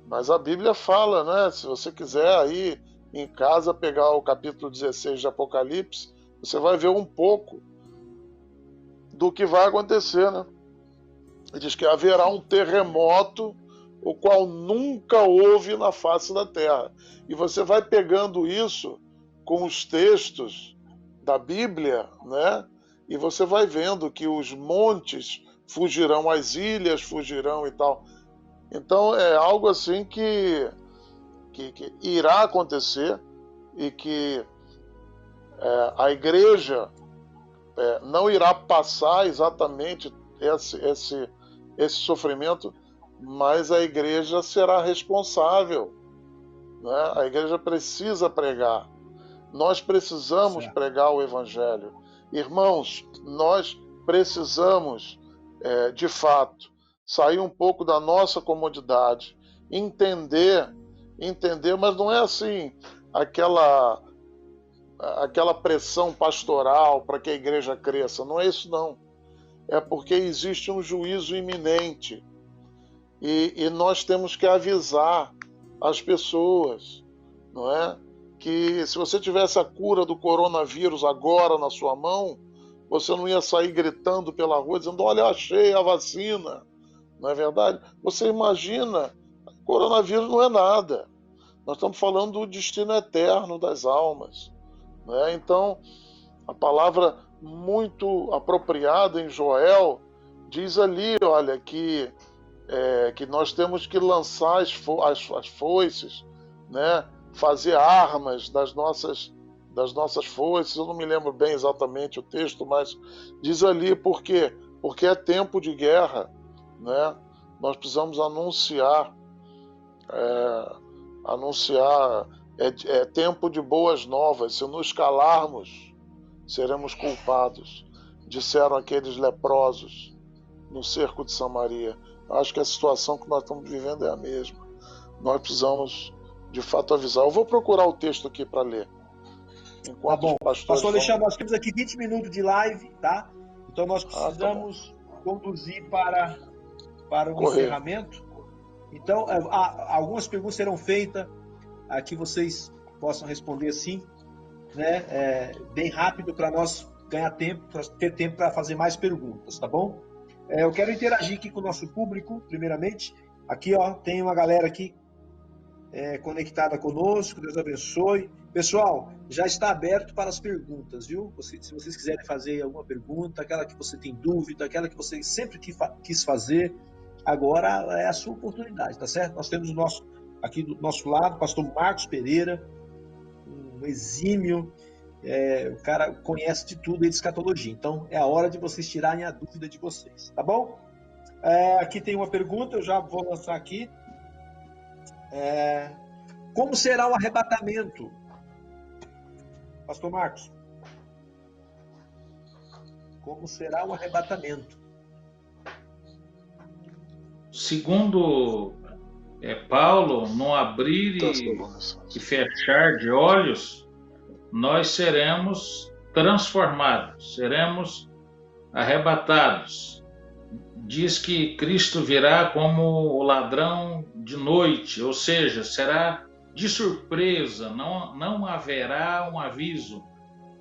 mas a Bíblia fala, né? Se você quiser aí em casa pegar o capítulo 16 de Apocalipse, você vai ver um pouco do que vai acontecer, né? Ele diz que haverá um terremoto, o qual nunca houve na face da terra. E você vai pegando isso com os textos da Bíblia, né? E você vai vendo que os montes fugirão, as ilhas fugirão e tal. Então é algo assim que irá acontecer e que a igreja não irá passar exatamente esse sofrimento, mas a igreja será responsável, né? A igreja precisa pregar. Nós precisamos pregar o evangelho. Irmãos, nós precisamos, de fato, sair um pouco da nossa comodidade, entender, mas não é assim aquela pressão pastoral para que a igreja cresça. Não é isso, não. É porque existe um juízo iminente e nós temos que avisar as pessoas, não é? Que se você tivesse a cura do coronavírus agora na sua mão, você não ia sair gritando pela rua dizendo: olha, achei a vacina. Não é verdade? Você imagina, o coronavírus não é nada. Nós estamos falando do destino eterno das almas, né? Então, a palavra muito apropriada em Joel diz ali, olha, que nós temos que lançar as foices, né? Fazer armas das nossas foices. Eu não me lembro bem exatamente o texto, mas diz ali por quê? Porque é tempo de guerra, né? Nós precisamos anunciar, é tempo de boas novas. Se nos calarmos, seremos culpados, disseram aqueles leprosos no cerco de Samaria. Acho que a situação que nós estamos vivendo é a mesma. Nós precisamos, de fato, avisar. Eu vou procurar o texto aqui para ler. Tá bom. Pastor Alexandre, nós temos aqui 20 minutos de live, tá? Então nós precisamos conduzir para o encerramento. Então, algumas perguntas serão feitas, aqui vocês possam responder assim, né? Bem rápido, para nós ganhar tempo, para ter tempo para fazer mais perguntas, tá bom? Eu quero interagir aqui com o nosso público, primeiramente. Aqui, ó, tem uma galera aqui conectada conosco, Deus abençoe. Pessoal, já está aberto para as perguntas, viu? Se vocês quiserem fazer alguma pergunta, aquela que você tem dúvida, aquela que você sempre quis fazer, agora é a sua oportunidade, tá certo? Nós temos aqui do nosso lado, o pastor Marcos Pereira, um exímio, o cara conhece de tudo aí de escatologia. Então, é a hora de vocês tirarem a dúvida de vocês, tá bom? Aqui tem uma pergunta, eu já vou lançar aqui. Como será o arrebatamento? Pastor Marcos. Como será o arrebatamento? Segundo Paulo, no abrir e fechar de olhos, nós seremos transformados, seremos arrebatados. Diz que Cristo virá como o ladrão de noite, ou seja, será de surpresa, não haverá um aviso.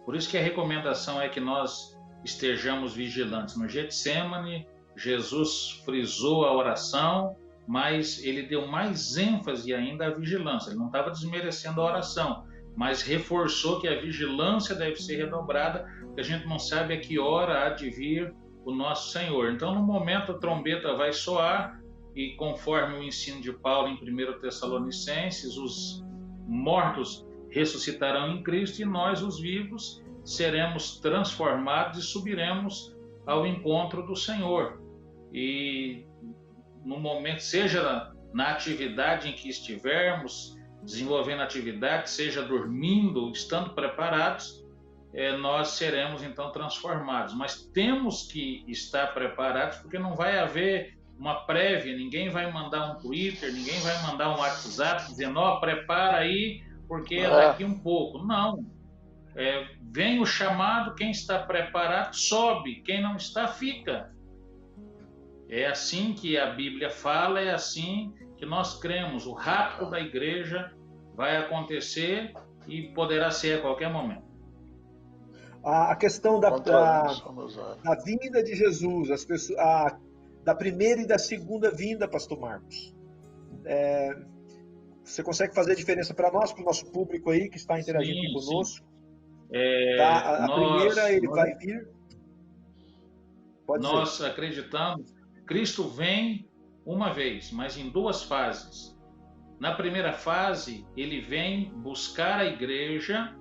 Por isso que a recomendação é que nós estejamos vigilantes. No Getsemane, Jesus frisou a oração mas ele deu mais ênfase ainda à vigilância. Ele não estava desmerecendo a oração, mas reforçou que a vigilância deve ser redobrada, porque a gente não sabe a que hora há de vir o nosso Senhor. Então, no momento, a trombeta vai soar, e conforme o ensino de Paulo em 1 Tessalonicenses, os mortos ressuscitarão em Cristo e nós, os vivos, seremos transformados e subiremos ao encontro do Senhor. E no momento, seja na atividade em que estivermos, desenvolvendo atividade, seja dormindo, estando preparados, nós seremos então transformados. Mas temos que estar preparados, porque não vai haver uma prévia, ninguém vai mandar um Twitter, ninguém vai mandar um WhatsApp dizendo, prepara aí, porque é daqui um pouco. Não. Vem o chamado, quem está preparado sobe, quem não está fica. É assim que a Bíblia fala, é assim que nós cremos. O rapto da igreja vai acontecer e poderá ser a qualquer momento. A questão da vinda de Jesus, as pessoas, da primeira e da segunda vinda, pastor Marcos. Você consegue fazer a diferença para nós, para o nosso público aí que está interagindo conosco? A primeira, ele vai vir? Nós acreditamos, Cristo vem uma vez, mas em duas fases. Na primeira fase, ele vem buscar a igreja,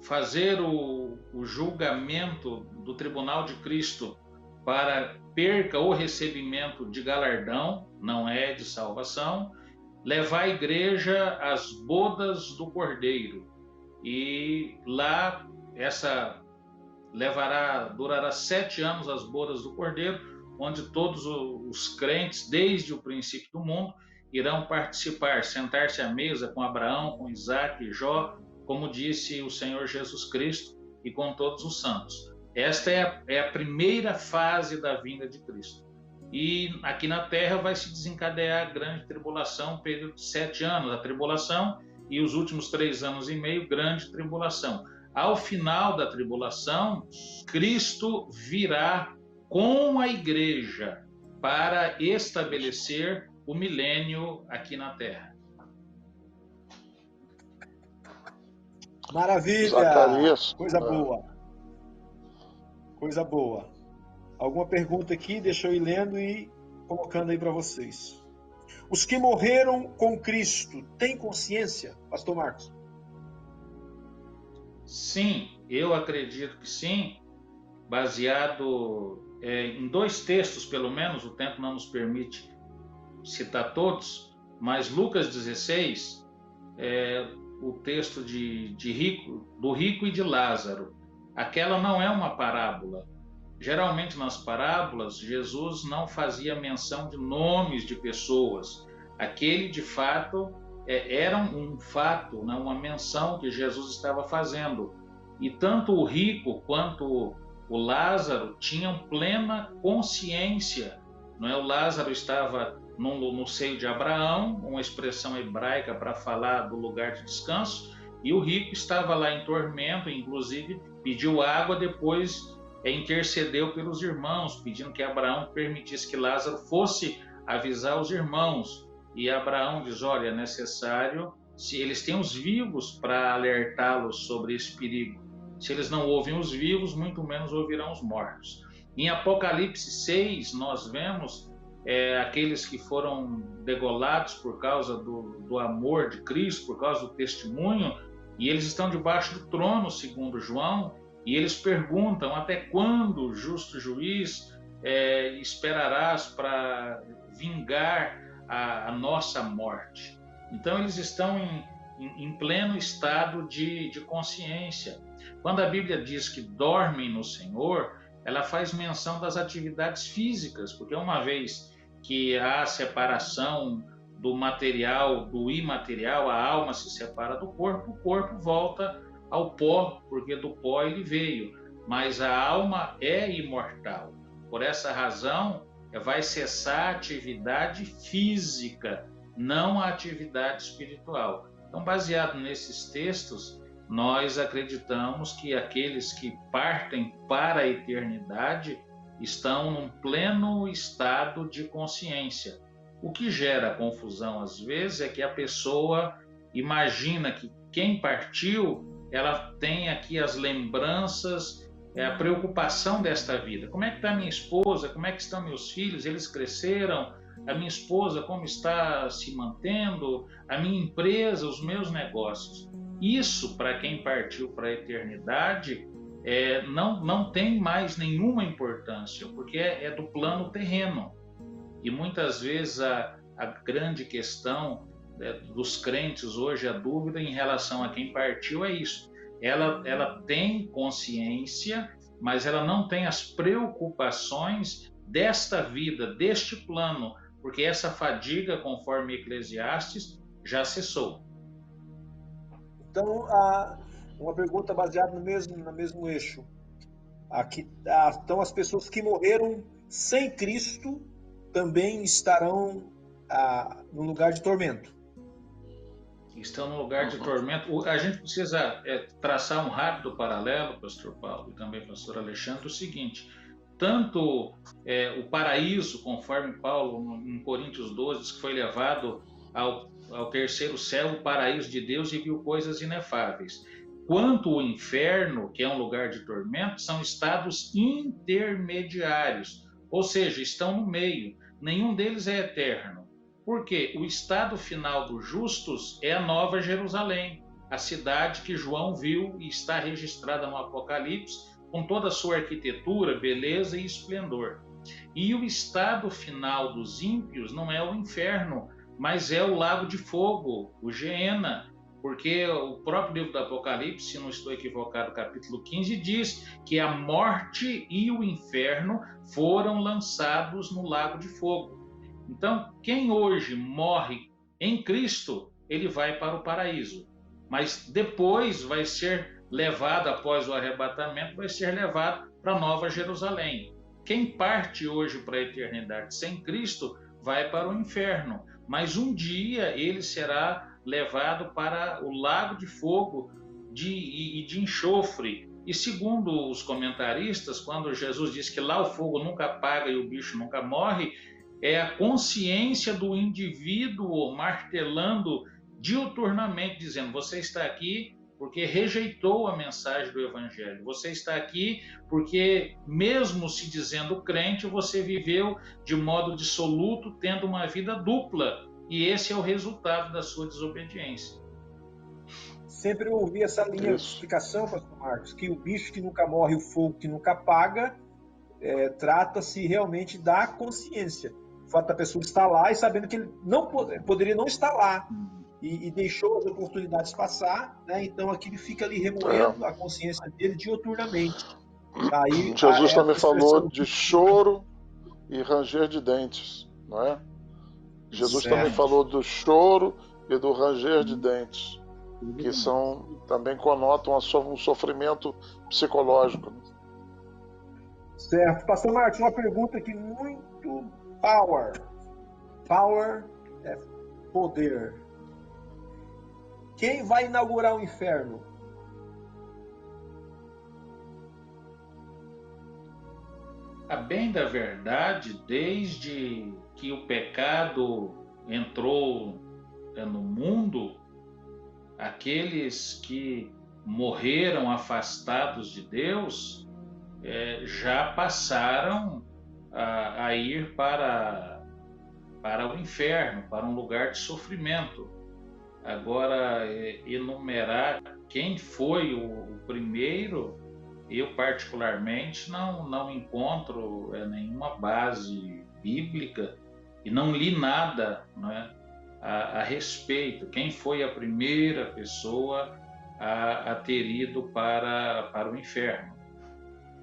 fazer o julgamento do tribunal de Cristo para perca ou recebimento de galardão, não é de salvação, levar a igreja às bodas do Cordeiro. E lá durará 7 anos as bodas do Cordeiro, onde todos os crentes, desde o princípio do mundo, irão participar, sentar-se à mesa com Abraão, com Isaac e Jó, como disse o Senhor Jesus Cristo, e com todos os santos. Esta é a primeira fase da vinda de Cristo. E aqui na Terra vai se desencadear a grande tribulação, um período de 7 anos, a tribulação, e os últimos 3 anos e meio, grande tribulação. Ao final da tribulação, Cristo virá com a igreja para estabelecer o milênio aqui na Terra. Maravilha! Zacarias. Coisa boa. Coisa boa. Alguma pergunta aqui? Deixa eu ir lendo e colocando aí para vocês. Os que morreram com Cristo têm consciência, pastor Marcos? Sim, eu acredito que sim, baseado em 2 textos, pelo menos, o tempo não nos permite citar todos, mas Lucas 16, o texto do rico e de Lázaro. Aquela não é uma parábola. Geralmente nas parábolas, Jesus não fazia menção de nomes de pessoas. Aquele, de fato, era um fato, né, uma menção que Jesus estava fazendo. E tanto o rico quanto o Lázaro tinham plena consciência. Não é? O Lázaro estava no seio de Abraão, uma expressão hebraica para falar do lugar de descanso, e o rico estava lá em tormento, inclusive pediu água, depois intercedeu pelos irmãos, pedindo que Abraão permitisse que Lázaro fosse avisar os irmãos. E Abraão diz, olha, é necessário, se eles têm os vivos para alertá-los sobre esse perigo. Se eles não ouvem os vivos, muito menos ouvirão os mortos. Em Apocalipse 6, nós vemos aqueles que foram degolados por causa do amor de Cristo, por causa do testemunho, e eles estão debaixo do trono, segundo João, e eles perguntam, até quando, justo juiz, esperarás para vingar a nossa morte? Então eles estão em pleno estado de consciência. Quando a Bíblia diz que dormem no Senhor, ela faz menção das atividades físicas, porque uma vez que há separação do material, do imaterial, a alma se separa do corpo, o corpo volta ao pó, porque do pó ele veio, mas a alma é imortal. Por essa razão, vai cessar a atividade física, não a atividade espiritual. Então, baseado nesses textos, nós acreditamos que aqueles que partem para a eternidade estão num pleno estado de consciência. O que gera confusão às vezes é que a pessoa imagina que quem partiu, ela tem aqui as lembranças, a preocupação desta vida. Como é que está minha esposa? Como é que estão meus filhos? Eles cresceram? A minha esposa como está se mantendo? A minha empresa, os meus negócios? Isso, para quem partiu para a eternidade, não tem mais nenhuma importância, porque é do plano terreno. E muitas vezes a grande questão dos crentes hoje, a dúvida em relação a quem partiu é isso. Ela tem consciência, mas ela não tem as preocupações desta vida, deste plano, porque essa fadiga, conforme Eclesiastes, já cessou. Então, uma pergunta baseada no mesmo eixo. Aqui, então, as pessoas que morreram sem Cristo também estarão no lugar de tormento. Estão no lugar de tormento. A gente precisa traçar um rápido paralelo, pastor Paulo e também pastor Alexandre, o seguinte: tanto o paraíso, conforme Paulo em Coríntios 12 diz que foi levado ao terceiro céu, o paraíso de Deus, e viu coisas inefáveis, quanto o inferno, que é um lugar de tormento, são estados intermediários, ou seja, estão no meio. Nenhum deles é eterno. Porque o estado final dos justos é a Nova Jerusalém, a cidade que João viu e está registrada no Apocalipse, com toda a sua arquitetura, beleza e esplendor. E o estado final dos ímpios não é o inferno, mas é o lago de fogo, o Geena, porque o próprio livro do Apocalipse, se não estou equivocado, capítulo 15, diz que a morte e o inferno foram lançados no lago de fogo. Então, quem hoje morre em Cristo, ele vai para o paraíso. Mas depois vai ser levado, após o arrebatamento, vai ser levado para Nova Jerusalém. Quem parte hoje para a eternidade sem Cristo, vai para o inferno. Mas um dia ele será levado para o lago de fogo e de enxofre. E segundo os comentaristas, quando Jesus diz que lá o fogo nunca apaga e o bicho nunca morre, é a consciência do indivíduo martelando diuturnamente, dizendo: você está aqui porque rejeitou a mensagem do Evangelho. Você está aqui porque, mesmo se dizendo crente, você viveu de modo dissoluto, tendo uma vida dupla. E esse é o resultado da sua desobediência. Sempre eu ouvi essa linha de explicação, pastor Marcos, que o bicho que nunca morre, o fogo que nunca apaga, trata-se realmente da consciência. O fato da pessoa estar lá e sabendo que ele não poderia não estar lá e deixou as oportunidades passar, né? Então aquilo fica ali remoendo a consciência dele diuturnamente. Aí, Jesus também falou de choro e ranger de dentes, não é? Jesus também falou do choro e do ranger de dentes, que também conotam um sofrimento psicológico. Certo. Pastor Marcos, uma pergunta aqui muito power. Power é poder. Quem vai inaugurar o inferno? A bem da verdade, desde que o pecado entrou no mundo, aqueles que morreram afastados de Deus já passaram a ir para o inferno, para um lugar de sofrimento. Agora, enumerar quem foi o primeiro, eu particularmente não encontro nenhuma base bíblica e não li nada, né, a respeito. Quem foi a primeira pessoa a ter ido para o inferno?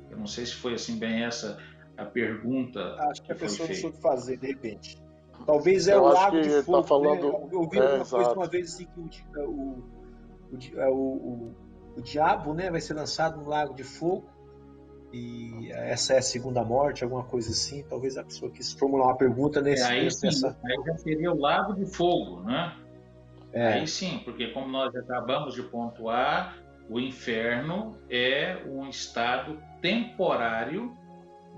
Eu não sei se foi assim bem essa a pergunta. Acho que a pessoa não soube fazer, de repente. Talvez o lago de fogo. Tá falando... né? Eu ouvi uma coisa uma vez assim, que o diabo, né, vai ser lançado no lago de fogo, e essa é a segunda morte, alguma coisa assim. Talvez a pessoa quis formular uma pergunta aí já seria o lago de fogo, né? Aí sim, porque como nós acabamos de pontuar, o inferno é um estado temporário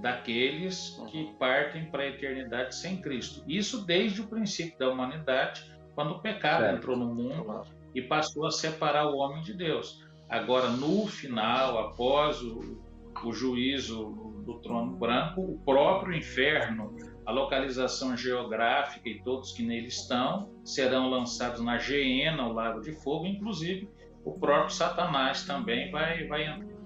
daqueles que partem para a eternidade sem Cristo. Isso desde o princípio da humanidade, quando o pecado entrou no mundo e passou a separar o homem de Deus. Agora, no final, após o juízo do trono branco, o próprio inferno, a localização geográfica e todos que nele estão serão lançados na Geena, o lago de fogo, inclusive o próprio Satanás também vai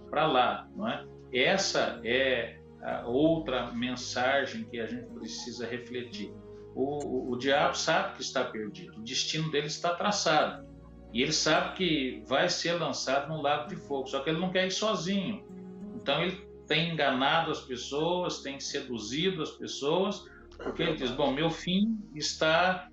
para lá, não é? Essa é a outra mensagem que a gente precisa refletir. O diabo sabe que está perdido, o destino dele está traçado, e ele sabe que vai ser lançado no lago de fogo, só que ele não quer ir sozinho. Então ele tem enganado as pessoas, tem seduzido as pessoas, porque ele diz, bom, meu fim está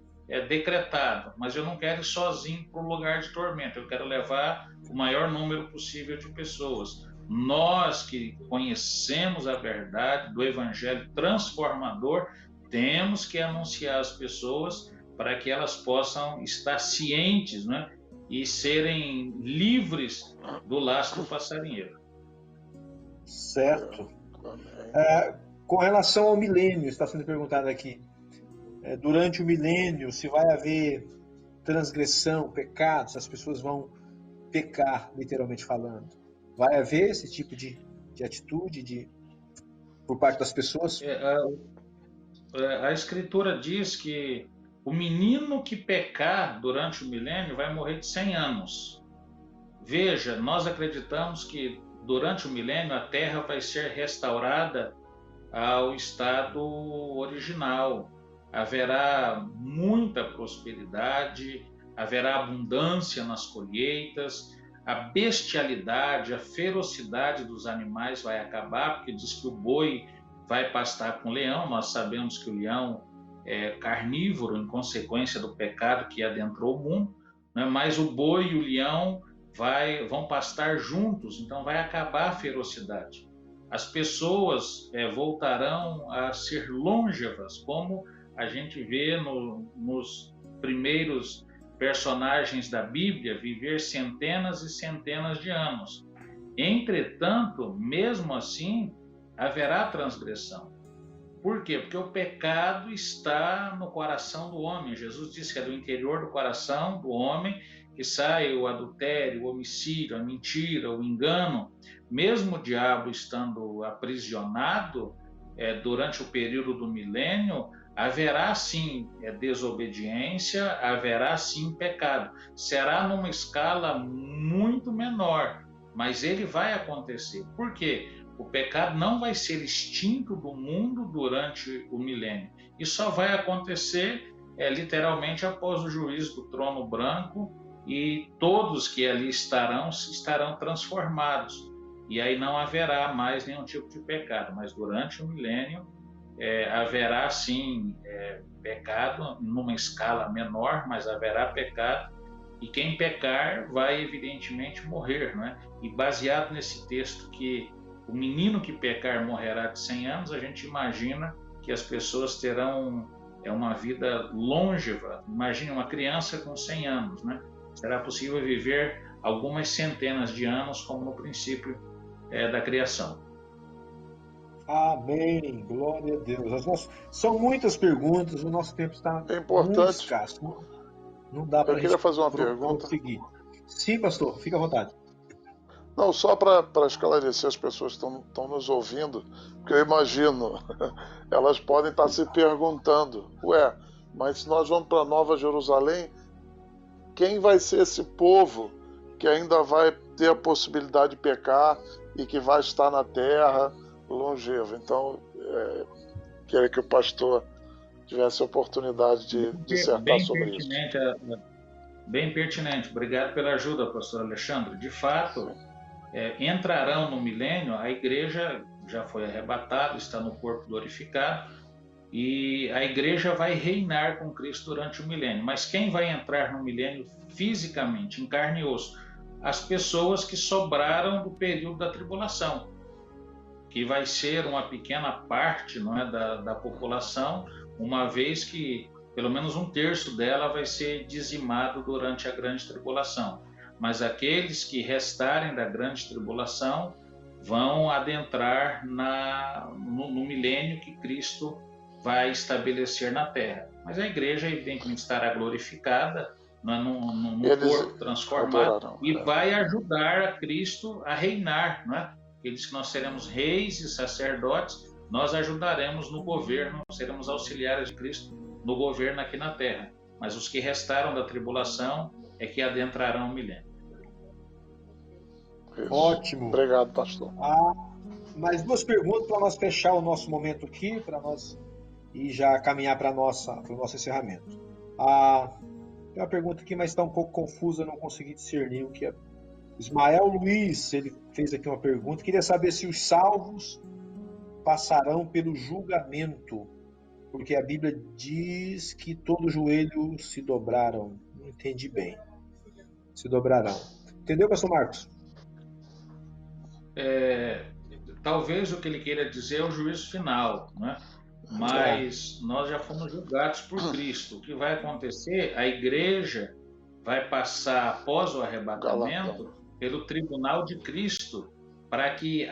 decretado, mas eu não quero ir sozinho para o lugar de tormento, eu quero levar o maior número possível de pessoas. Nós que conhecemos a verdade do Evangelho transformador, temos que anunciar às pessoas para que elas possam estar cientes, né, e serem livres do laço do passarinheiro. Certo. Com relação ao milênio, está sendo perguntado aqui, durante o milênio, se vai haver transgressão, pecado, se as pessoas vão pecar, literalmente falando. Vai haver esse tipo de atitude por parte das pessoas? A Escritura diz que o menino que pecar durante o milênio vai morrer de 100 anos. Veja, nós acreditamos que durante o milênio a Terra vai ser restaurada ao estado original. Haverá muita prosperidade, haverá abundância nas colheitas, a bestialidade, a ferocidade dos animais vai acabar, porque diz que o boi vai pastar com o leão. Nós sabemos que o leão é carnívoro em consequência do pecado que adentrou o mundo, né? Mas o boi e o leão vão pastar juntos, então vai acabar a ferocidade. As pessoas voltarão a ser longevas, como a gente vê nos primeiros personagens da Bíblia, viver centenas e centenas de anos. Entretanto, mesmo assim, haverá transgressão. Por quê? Porque o pecado está no coração do homem. Jesus disse que é do interior do coração do homem que sai o adultério, o homicídio, a mentira, o engano. Mesmo o diabo estando aprisionado durante o período do milênio, haverá sim desobediência, haverá sim pecado. Será numa escala muito menor, mas ele vai acontecer. Por quê? O pecado não vai ser extinto do mundo durante o milênio. E só vai acontecer literalmente após o juízo do trono branco, e todos que ali estarão transformados. E aí não haverá mais nenhum tipo de pecado, mas durante o milênio haverá sim pecado numa escala menor, mas haverá pecado, e quem pecar vai evidentemente morrer, né? E baseado nesse texto que o menino que pecar morrerá de 100 anos, a gente imagina que as pessoas terão uma vida longeva. Imagine uma criança com 100 anos, né? Será possível viver algumas centenas de anos, como no princípio da criação. Amém, glória a Deus. São muitas perguntas, o nosso tempo está muito escasso. Não dá para a gente... Eu queria fazer uma pergunta. Sim, pastor, fica à vontade. Não, só para esclarecer as pessoas que estão nos ouvindo, porque eu imagino, elas podem estar se perguntando, mas se nós vamos para Nova Jerusalém, quem vai ser esse povo que ainda vai ter a possibilidade de pecar e que vai estar na terra longevo? Então, queria que o pastor tivesse a oportunidade de dissertar sobre isso. Bem pertinente. Obrigado pela ajuda, pastor Alexandre. De fato, entrarão no milênio, a igreja já foi arrebatada, está no corpo glorificado, e a igreja vai reinar com Cristo durante o milênio. Mas quem vai entrar no milênio fisicamente, em carne e osso? As pessoas que sobraram do período da tribulação, que vai ser uma pequena parte, não é, da população, uma vez que pelo menos 1/3 dela vai ser dizimado durante a grande tribulação. Mas aqueles que restarem da grande tribulação vão adentrar no milênio que Cristo vai estabelecer na Terra. Mas a igreja, evidentemente, estará glorificada num corpo transformado e vai ajudar a Cristo a reinar. Não é? Ele diz que nós seremos reis e sacerdotes, nós ajudaremos no governo, seremos auxiliares de Cristo no governo aqui na Terra. Mas os que restaram da tribulação é que adentrarão o milênio. Isso. Ótimo. Obrigado, pastor. Mais duas perguntas para nós fechar o nosso momento aqui, para nós e já caminhar para o nosso encerramento. Tem uma pergunta aqui, mas está um pouco confusa, não consegui discernir o que é. Ismael Luiz, ele fez aqui uma pergunta, queria saber se os salvos passarão pelo julgamento, porque a Bíblia diz que todo joelho se dobraram. Não entendi bem. Se dobrarão. Entendeu, pastor Marcos? Talvez o que ele queira dizer é o juízo final, né? Mas nós já fomos julgados por Cristo. O que vai acontecer? A igreja vai passar, após o arrebatamento, pelo tribunal de Cristo, para que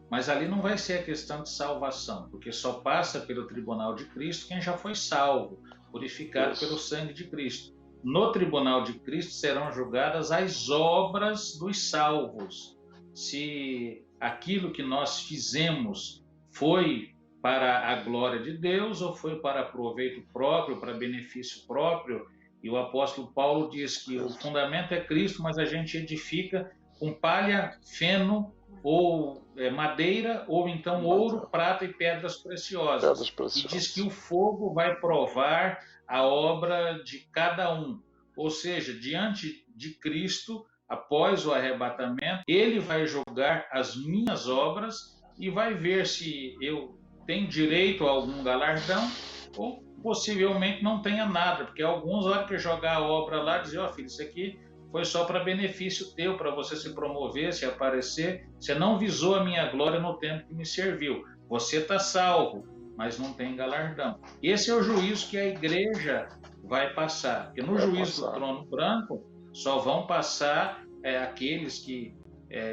mas ali não vai ser a questão de salvação, porque só passa pelo tribunal de Cristo quem já foi salvo, purificado pelo sangue de Cristo. No tribunal de Cristo serão julgadas as obras dos salvos. Se aquilo que nós fizemos foi para a glória de Deus ou foi para proveito próprio, para benefício próprio. E o apóstolo Paulo diz que o fundamento é Cristo, mas a gente edifica com palha, feno ou madeira, ou então ouro, prata e pedras preciosas. E diz que o fogo vai provar a obra de cada um. Ou seja, diante de Cristo, após o arrebatamento, ele vai julgar as minhas obras e vai ver se eu tenho direito a algum galardão ou possivelmente não tenha nada, porque alguns, na hora que jogar a obra lá, dizem, filho, isso aqui foi só para benefício teu, para você se promover, se aparecer, você não visou a minha glória no tempo que me serviu, você está salvo, mas não tem galardão. Esse é o juízo que a igreja vai passar, porque no juízo do trono branco só vão passar aqueles que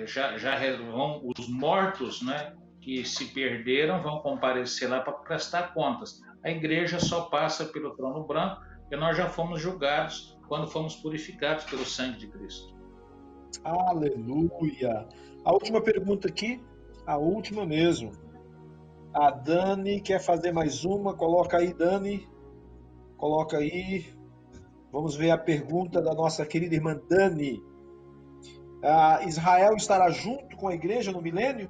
já vão, os mortos, né, que se perderam, vão comparecer lá para prestar contas. A igreja só passa pelo trono branco, porque nós já fomos julgados quando fomos purificados pelo sangue de Cristo. Aleluia! A última pergunta aqui, a última mesmo. A Dani quer fazer mais uma, coloca aí, Dani. Coloca aí. Vamos ver a pergunta da nossa querida irmã Dani. Israel estará junto com a igreja no milênio?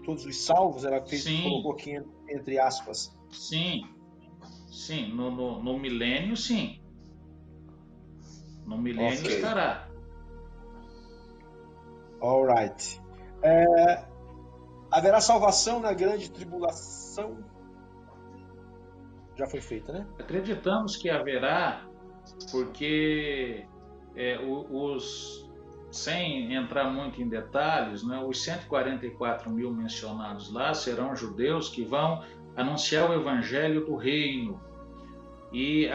Todos os salvos, ela colocou aqui entre aspas. Sim, no milênio, sim. No milênio estará. All right. Haverá salvação na grande tribulação? Já foi feita, né? Acreditamos que haverá, porque sem entrar muito em detalhes, né, os 144 mil mencionados lá serão judeus que vão anunciar o evangelho do reino. E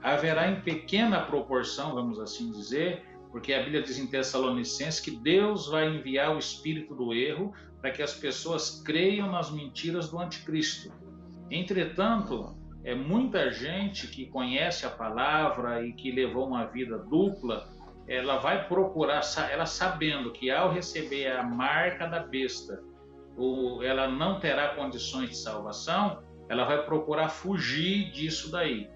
haverá em pequena proporção, vamos assim dizer, porque a Bíblia diz em Tessalonicenses que Deus vai enviar o espírito do erro para que as pessoas creiam nas mentiras do anticristo. Entretanto, muita gente que conhece a palavra e que levou uma vida dupla, ela vai procurar, ela sabendo que ao receber a marca da besta, ela não terá condições de salvação, ela vai procurar fugir disso daí.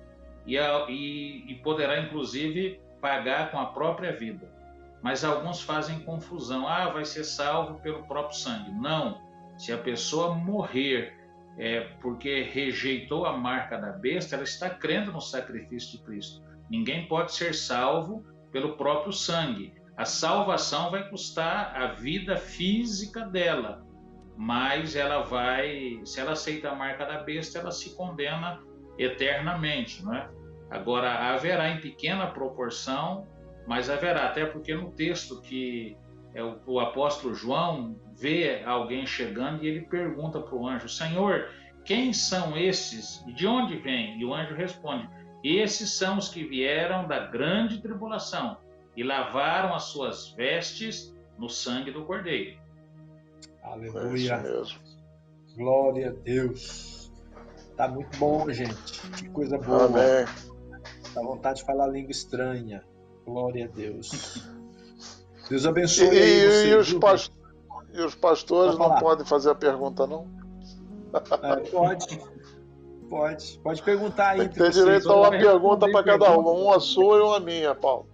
E poderá, inclusive, pagar com a própria vida. Mas alguns fazem confusão. Vai ser salvo pelo próprio sangue. Não. Se a pessoa morrer porque rejeitou a marca da besta, ela está crendo no sacrifício de Cristo. Ninguém pode ser salvo pelo próprio sangue. A salvação vai custar a vida física dela, mas ela se ela aceita a marca da besta, ela se condena eternamente, não é? Agora, haverá em pequena proporção, mas haverá, até porque no texto que o apóstolo João vê alguém chegando e ele pergunta para o anjo, Senhor, quem são esses e de onde vêm? E o anjo responde, esses são os que vieram da grande tribulação, e lavaram as suas vestes no sangue do Cordeiro. Aleluia. É isso mesmo. Glória a Deus. Tá muito bom, gente. Que coisa boa. Amém. Dá vontade de falar língua estranha. Glória a Deus. Deus abençoe aí E vocês. os pastores Pode não falar. podem fazer a pergunta, não? Pode perguntar aí. Tem que ter direito a uma pergunta para cada um. Uma sua e uma minha, Paulo.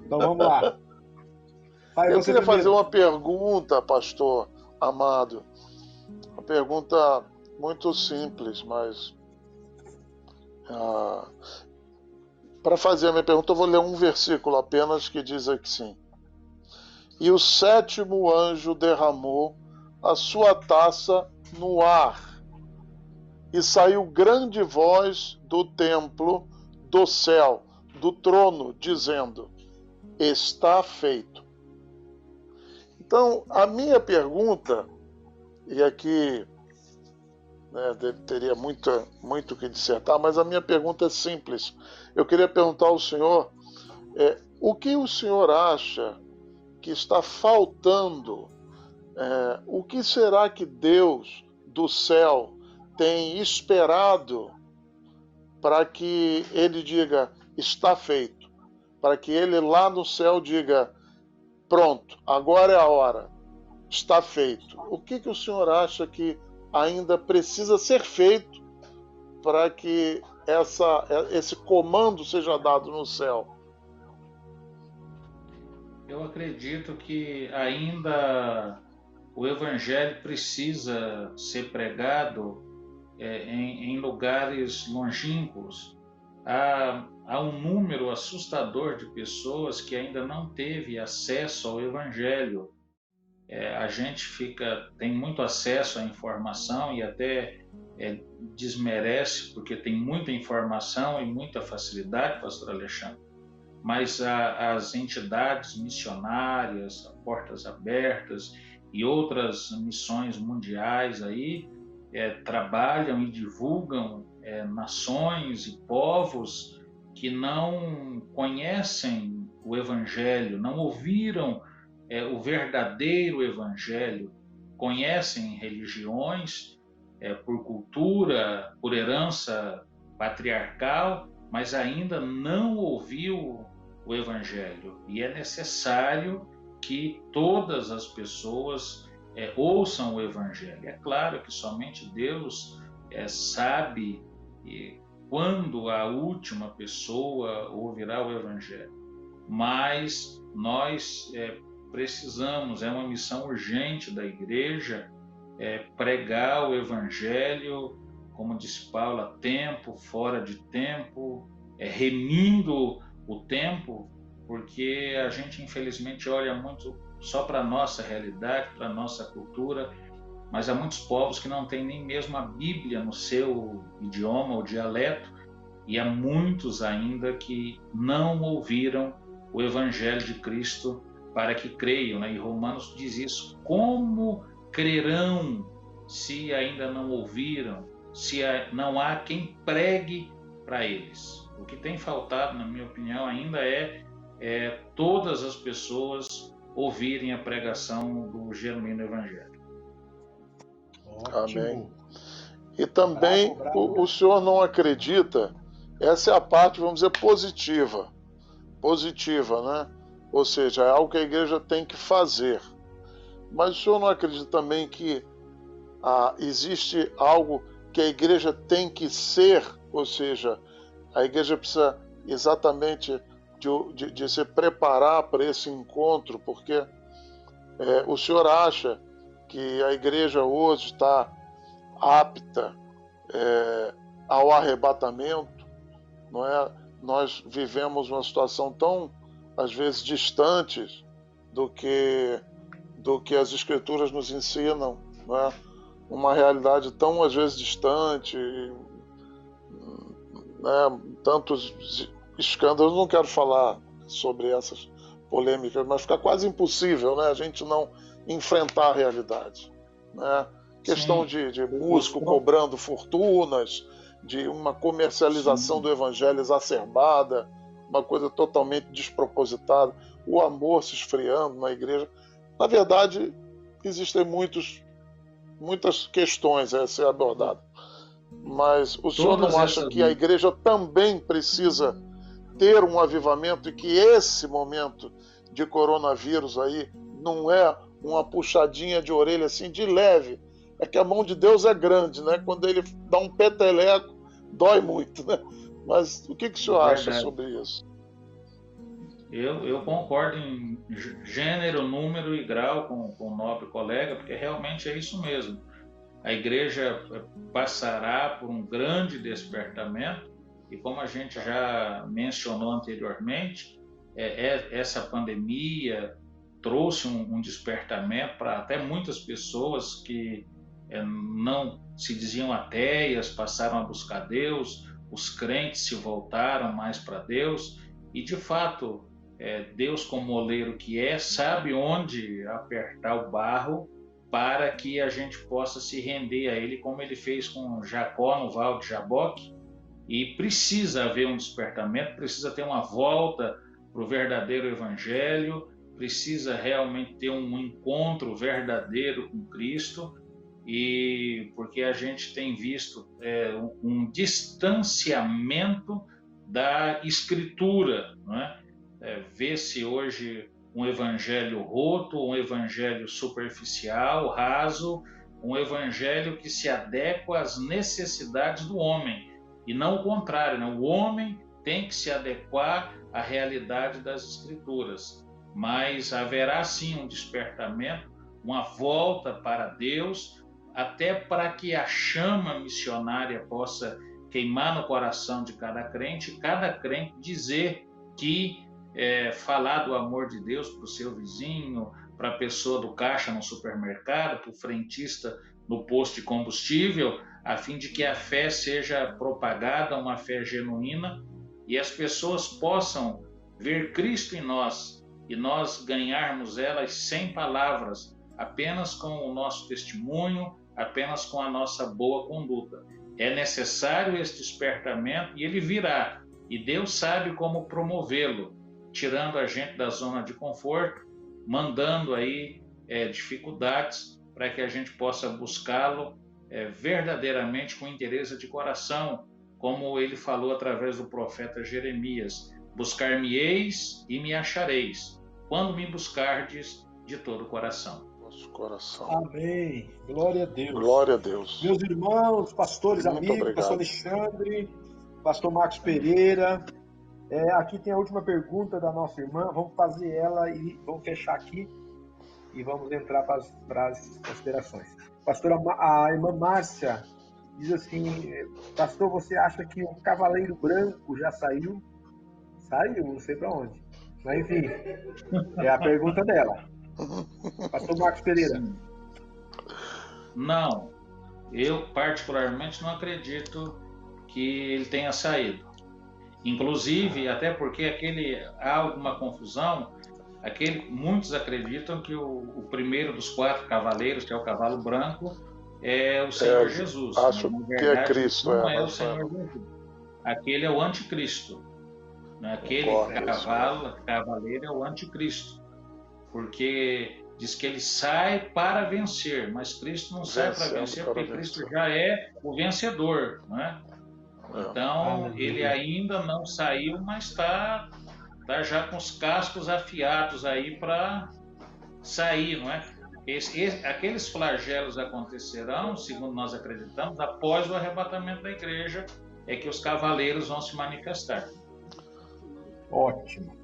Então vamos lá. Vai, Eu você queria primeiro. fazer uma pergunta, pastor amado. Uma pergunta muito simples, mas... para fazer a minha pergunta, eu vou ler um versículo apenas que diz assim: e o sétimo anjo derramou a sua taça no ar, e saiu grande voz do templo, do céu, do trono, dizendo: está feito. Então, a minha pergunta, e aqui teria muito que dissertar, mas a minha pergunta é simples. Eu queria perguntar ao senhor, o que o senhor acha que está faltando? O que será que Deus do céu tem esperado para que ele diga, está feito? Para que ele lá no céu diga, pronto, agora é a hora, está feito. O que o senhor acha que ainda precisa ser feito para que esse comando seja dado no céu? Eu acredito que ainda o Evangelho precisa ser pregado em lugares longínquos. Há um número assustador de pessoas que ainda não teve acesso ao Evangelho. A gente tem muito acesso à informação e até desmerece, porque tem muita informação e muita facilidade, pastor Alexandre. Mas as entidades missionárias, Portas Abertas e outras missões mundiais aí trabalham e divulgam nações e povos que não conhecem o Evangelho, não ouviram o verdadeiro Evangelho, conhecem religiões por cultura, por herança patriarcal, mas ainda não ouviu o Evangelho. E é necessário que todas as pessoas ouçam o Evangelho. É claro que somente Deus sabe quando a última pessoa ouvirá o Evangelho. Mas nós precisamos, é uma missão urgente da igreja, pregar o Evangelho, como diz Paulo, a tempo, fora de tempo, remindo o tempo, porque a gente infelizmente olha muito só para a nossa realidade, para a nossa cultura, mas há muitos povos que não têm nem mesmo a Bíblia no seu idioma ou dialeto, e há muitos ainda que não ouviram o Evangelho de Cristo para que creiam, né? E Romanos diz isso: como crerão se ainda não ouviram, se não há quem pregue para eles? O que tem faltado, na minha opinião, ainda é todas as pessoas ouvirem a pregação do genuíno Evangelho. Ótimo. Amém. E também o senhor não acredita, essa é a parte, vamos dizer, positiva, né? Ou seja, é algo que a igreja tem que fazer. Mas o senhor não acredita também que existe algo que a igreja tem que ser? Ou seja, a igreja precisa exatamente de se preparar para esse encontro, porque o senhor acha que a igreja hoje está apta ao arrebatamento? Não é? Nós vivemos uma situação tão, às vezes, distante do que as escrituras nos ensinam, não é? Uma realidade tão, às vezes, distante, né? Tantos escândalos. Não quero falar sobre essas polêmicas, mas fica quase impossível, né? A gente não enfrentar a realidade, né? Questão de músico cobrando fortunas, de uma comercialização do evangelho exacerbada, uma coisa totalmente despropositada, o amor se esfriando na igreja. Na verdade, existem muitas questões a ser abordadas. Mas o senhor não acha que a igreja também precisa ter um avivamento e que esse momento de coronavírus aí não é uma puxadinha de orelha assim de leve? É que a mão de Deus é grande, né? Quando ele dá um peteleco, dói muito, né? Mas o que o senhor acha sobre isso? Eu concordo em gênero, número e grau com o nobre colega, porque realmente é isso mesmo. A igreja passará por um grande despertamento e, como a gente já mencionou anteriormente, essa pandemia trouxe um despertamento para até muitas pessoas que não se diziam ateias, passaram a buscar Deus, os crentes se voltaram mais para Deus e, de fato, Deus, como oleiro que sabe onde apertar o barro para que a gente possa se render a Ele, como Ele fez com Jacó no Val de Jaboque. E precisa haver um despertamento, precisa ter uma volta para o verdadeiro Evangelho, precisa realmente ter um encontro verdadeiro com Cristo, e porque a gente tem visto um distanciamento da Escritura, não é? Vê-se hoje um evangelho roto, um evangelho superficial, raso, um evangelho que se adequa às necessidades do homem, e não o contrário, né? O homem tem que se adequar à realidade das Escrituras, mas haverá sim um despertamento, uma volta para Deus, até para que a chama missionária possa queimar no coração de cada crente dizer que falar do amor de Deus para o seu vizinho, para a pessoa do caixa no supermercado, para o frentista no posto de combustível, a fim de que a fé seja propagada, uma fé genuína, e as pessoas possam ver Cristo em nós e nós ganharmos elas sem palavras, apenas com o nosso testemunho, apenas com a nossa boa conduta. É necessário esse despertamento e ele virá, e Deus sabe como promovê-lo, tirando a gente da zona de conforto, mandando aí dificuldades para que a gente possa buscá-lo verdadeiramente com interesse de coração, como ele falou através do profeta Jeremias: buscar-me-eis e me achareis, quando me buscardes de todo o coração. Nosso coração. Amém. Glória a Deus. Glória a Deus. Meus irmãos, pastores, Muito amigos, obrigado. pastor Alexandre, pastor Marcos Pereira, aqui tem a última pergunta da nossa irmã, vamos fazer ela e vamos fechar aqui e vamos entrar para as considerações. A irmã Márcia diz assim: pastor, você acha que o Cavaleiro Branco já saiu? Saiu, não sei para onde. Mas enfim, é a pergunta dela. Pastor Marcos Pereira. Sim. Não, eu particularmente não acredito que ele tenha saído. Inclusive, até porque há alguma confusão, muitos acreditam que o primeiro dos 4 cavaleiros, que é o cavalo branco, é o Senhor Jesus. Acho verdade, que é Cristo. não é o Senhor Jesus. Aquele é o anticristo. Aquele cavaleiro é o anticristo. Porque diz que ele sai para vencer, mas Cristo não sai para vencer, porque Cristo já é o vencedor, né? Então, ele ainda não saiu, mas está já com os cascos afiados aí para sair, não é? Aqueles flagelos acontecerão, segundo nós acreditamos, após o arrebatamento da igreja, é que os cavaleiros vão se manifestar. Ótimo.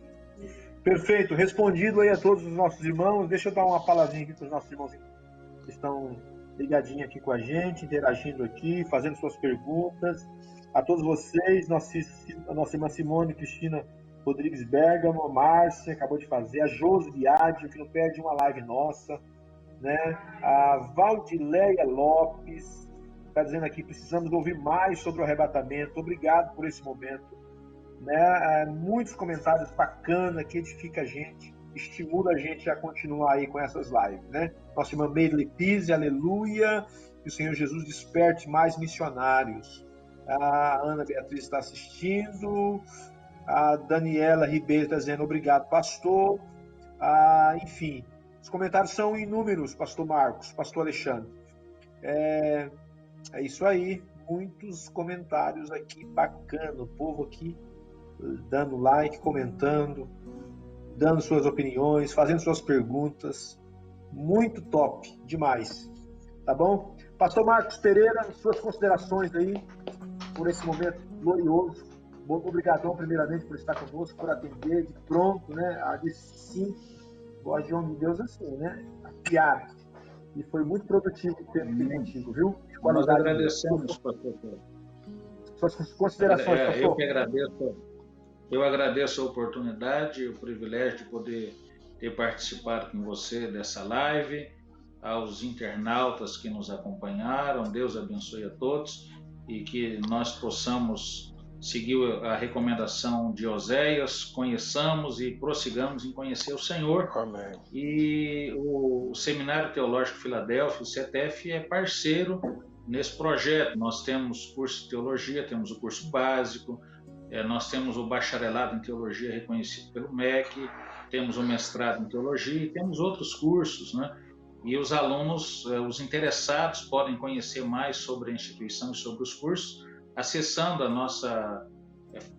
Perfeito, respondido aí a todos os nossos irmãos. Deixa eu dar uma palavrinha aqui para os nossos irmãos que estão ligadinhos aqui com a gente, interagindo aqui, fazendo suas perguntas. A todos vocês, a nossa irmã Simone Cristina Rodrigues Bergamo, a Márcia acabou de fazer, a Josi Biadi, que não perde uma live nossa, né? A Valdileia Lopes está dizendo aqui: precisamos ouvir mais sobre o arrebatamento. Obrigado por esse momento. Né? Muitos comentários bacanas que edifica a gente, estimula a gente a continuar aí com essas lives, né? Nossa irmã Meire Pise, aleluia, que o Senhor Jesus desperte mais missionários. A Ana Beatriz está assistindo, A Daniela Ribeiro está dizendo obrigado, pastor. Enfim, os comentários são inúmeros, pastor Marcos, pastor Alexandre. É isso aí, muitos comentários aqui, bacana, o povo aqui dando like, comentando, dando suas opiniões, fazendo suas perguntas, muito top, demais, tá bom? Pastor Marcos Pereira, suas considerações aí, por esse momento glorioso. Obrigadão, primeiramente, por estar conosco, por atender de pronto, né? Sim, gosto de homem de Deus assim, né? Afiado. E foi muito produtivo o tempo que contigo, viu? De Nós qualidade. agradecemos, pastor. Suas considerações, pastor. Eu que agradeço. Eu agradeço a oportunidade e o privilégio de poder ter participado com você dessa live, aos internautas que nos acompanharam. Deus abençoe a todos e que nós possamos seguir a recomendação de Oséias, conheçamos e prossigamos em conhecer o Senhor. Amém. E o Seminário Teológico Filadélfia, o CETEF, é parceiro nesse projeto. Nós temos curso de teologia, temos o curso básico, nós temos o bacharelado em teologia reconhecido pelo MEC, temos o mestrado em teologia e temos outros cursos, né? E os alunos, os interessados, podem conhecer mais sobre a instituição e sobre os cursos acessando a nossa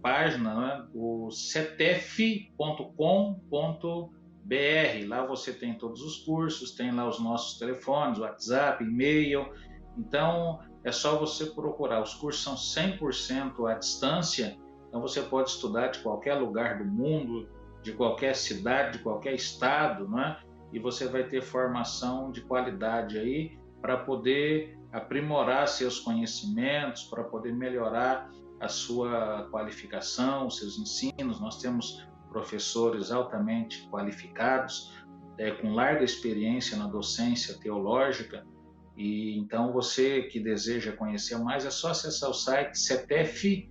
página, né, o cetef.com.br. Lá você tem todos os cursos, tem lá os nossos telefones, WhatsApp, e-mail. Então, é só você procurar. Os cursos são 100% à distância, então você pode estudar de qualquer lugar do mundo, de qualquer cidade, de qualquer estado, né? E você vai ter formação de qualidade aí para poder aprimorar seus conhecimentos, para poder melhorar a sua qualificação, os seus ensinos. Nós temos professores altamente qualificados, com larga experiência na docência teológica, e então você que deseja conhecer mais é só acessar o site cetef.com.br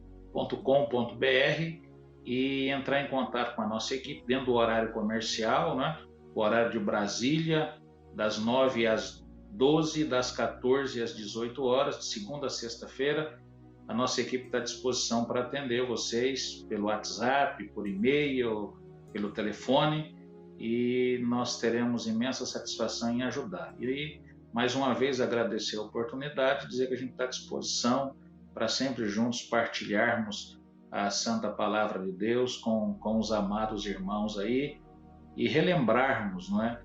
e entrar em contato com a nossa equipe dentro do horário comercial, né? O horário de Brasília, das 9 às 12, das 14 às 18 horas, de segunda a sexta-feira. A nossa equipe está à disposição para atender vocês pelo WhatsApp, por e-mail, pelo telefone, e nós teremos imensa satisfação em ajudar. E, mais uma vez, agradecer a oportunidade, dizer que a gente está à disposição para sempre juntos partilharmos a Santa Palavra de Deus com os amados irmãos aí e relembrarmos, não é,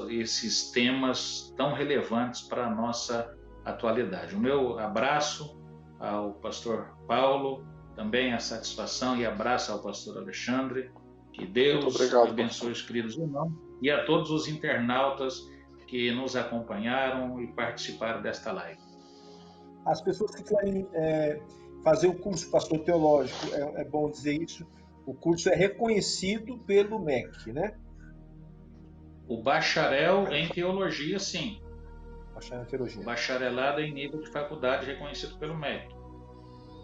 esses temas tão relevantes para a nossa atualidade. O meu abraço ao pastor Paulo, também a satisfação e abraço ao pastor Alexandre. Que Deus abençoe os queridos irmãos e a todos os internautas que nos acompanharam e participaram desta live. As pessoas que querem fazer o curso pastor teológico, é bom dizer isso, o curso é reconhecido pelo MEC, né? O bacharel em teologia, sim. Bacharel em teologia. O bacharelado em nível de faculdade reconhecido pelo MEC.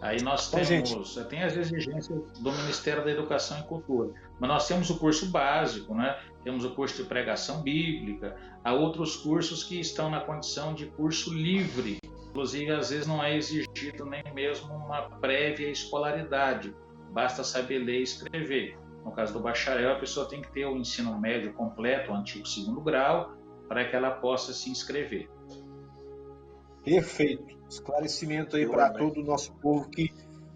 Aí nós temos, tem as exigências do Ministério da Educação e Cultura, mas nós temos o curso básico, né? Temos o curso de pregação bíblica, há outros cursos que estão na condição de curso livre, inclusive às vezes não é exigido nem mesmo uma prévia escolaridade, basta saber ler e escrever. No caso do bacharel, a pessoa tem que ter o ensino médio completo, o antigo segundo grau, para que ela possa se inscrever. Perfeito. Esclarecimento aí para todo o nosso povo que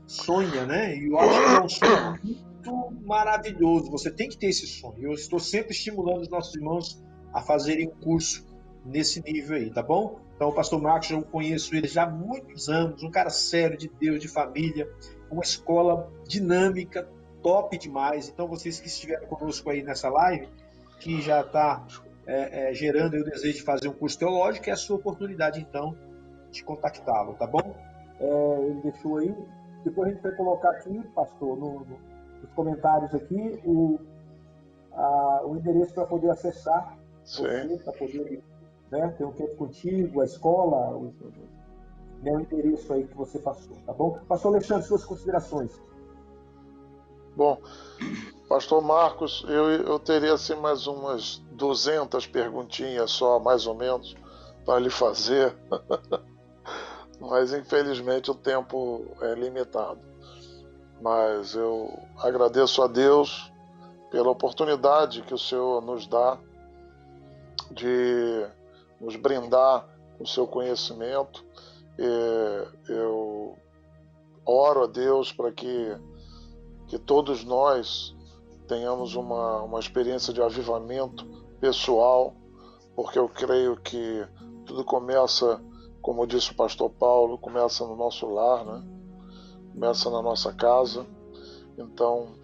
sonha, né? E eu acho que é um sonho muito maravilhoso. Você tem que ter esse sonho. Eu estou sempre estimulando os nossos irmãos a fazerem um curso nesse nível aí, tá bom? Então, o pastor Marcos, eu conheço ele já há muitos anos, um cara sério, de Deus, de família, uma escola dinâmica, top demais. Então, vocês que estiveram conosco aí nessa live, que já está gerando aí o desejo de fazer um curso teológico, é a sua oportunidade, então, de contactá-lo, tá bom? Ele deixou aí. Depois a gente vai colocar aqui, pastor, nos comentários aqui, o endereço para poder acessar você, para poder ter um tempo contigo, a escola, o endereço aí que você passou, tá bom? Pastor Alexandre, suas considerações. Bom, pastor Marcos, eu teria assim mais umas 200 perguntinhas só, mais ou menos, para lhe fazer. Mas infelizmente o tempo é limitado. mas eu agradeço a Deus pela oportunidade que o Senhor nos dá de nos brindar com o seu conhecimento. Eu oro a Deus para que todos nós tenhamos uma experiência de avivamento pessoal, porque eu creio que tudo começa, como disse o pastor Paulo, começa no nosso lar, né? Começa na nossa casa. Então,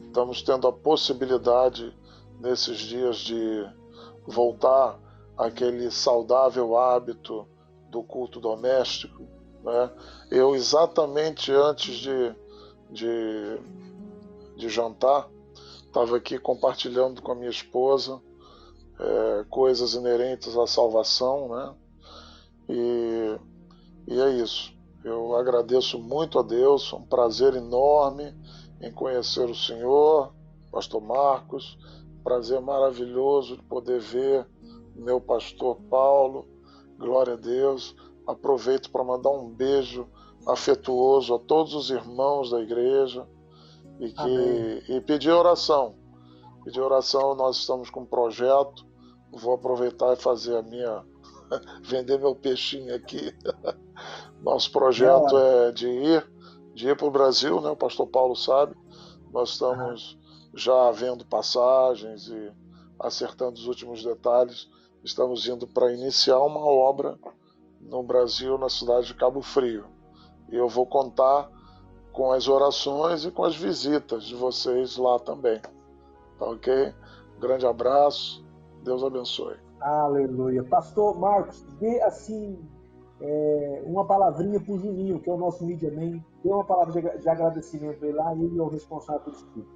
estamos tendo a possibilidade nesses dias de voltar àquele saudável hábito do culto doméstico, né? Eu, exatamente antes de jantar, estava aqui compartilhando com a minha esposa coisas inerentes à salvação, né? E é isso. Eu agradeço muito a Deus, é um prazer enorme em conhecer o Senhor, pastor Marcos, prazer maravilhoso de poder ver meu pastor Paulo, glória a Deus. Aproveito para mandar um beijo afetuoso a todos os irmãos da igreja e pedir oração. Pedir oração, nós estamos com um projeto, vou aproveitar e fazer a minha... vender meu peixinho aqui. Nosso projeto é de ir para o Brasil, né? O pastor Paulo sabe. Nós estamos já vendo passagens e acertando os últimos detalhes. Estamos indo para iniciar uma obra no Brasil, na cidade de Cabo Frio. E eu vou contar com as orações e com as visitas de vocês lá também. Tá ok? Um grande abraço. Deus abençoe. Aleluia. Pastor Marcos, dê assim uma palavrinha para o Juninho, que é o nosso Media Man. Dê uma palavra de agradecimento para ele lá, ele é o responsável por isso tudo.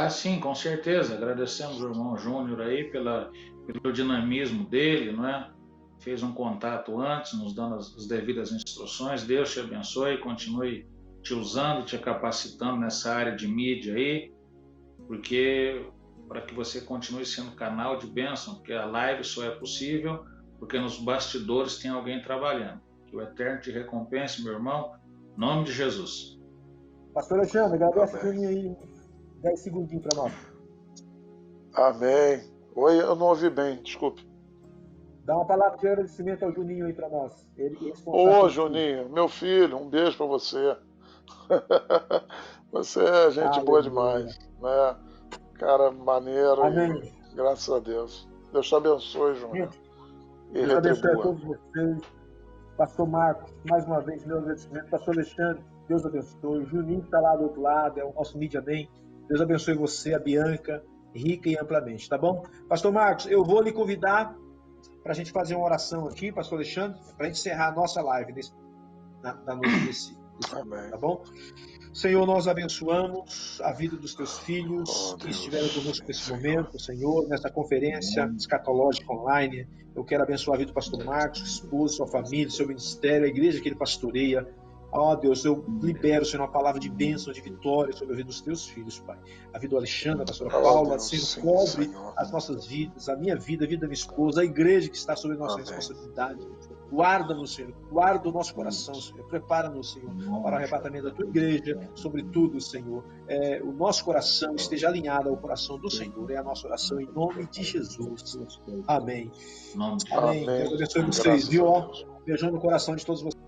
Sim, com certeza. Agradecemos o irmão Júnior aí pelo dinamismo dele, não é? Fez um contato antes, nos dando as devidas instruções. Deus te abençoe, continue te usando, te capacitando nessa área de mídia aí, porque para que você continue sendo canal de bênção, porque a live só é possível porque nos bastidores tem alguém trabalhando. Que o Eterno te recompense, meu irmão, em nome de Jesus. Pastor Alexandre, agradece aí 10 segundinhos para nós. Amém. Oi, eu não ouvi bem, desculpe. Dá uma palavra de agradecimento ao Juninho aí para nós. Ô, Juninho, meu filho, um beijo para você. Você é gente boa demais, né? Cara maneiro. Amém. Graças a Deus. Deus te abençoe, Júnior. Deus abençoe a todos vocês. Pastor Marcos, mais uma vez, meu agradecimento. Pastor Alexandre, Deus abençoe. O Juninho que está lá do outro lado, é o nosso Media Man. Deus abençoe você, a Bianca, rica e amplamente, tá bom? Pastor Marcos, eu vou lhe convidar para a gente fazer uma oração aqui, Pastor Alexandre, para a gente encerrar a nossa live na noite desse tá bom? Senhor, nós abençoamos a vida dos teus filhos que estiveram conosco nesse momento, Senhor, nessa conferência escatológica online. Eu quero abençoar a vida do pastor Marcos, esposa, sua família, seu ministério, a igreja que ele pastoreia. Ó Deus, eu libero, Senhor, uma palavra de bênção, de vitória sobre a vida dos teus filhos, Pai. A vida do Alexandre, a pastora Paula, Senhor, cobre as nossas vidas, a minha vida da minha esposa, a igreja que está sob nossa responsabilidade. Guarda-nos, Senhor, guarda o nosso coração, Senhor, prepara-nos, Senhor, para o arrebatamento da tua igreja, sobretudo, Senhor, o nosso coração esteja alinhado ao coração do Senhor, é a nossa oração em nome de Jesus. Amém. Amém. Deus abençoe vocês, viu? Beijão no coração de todos vocês.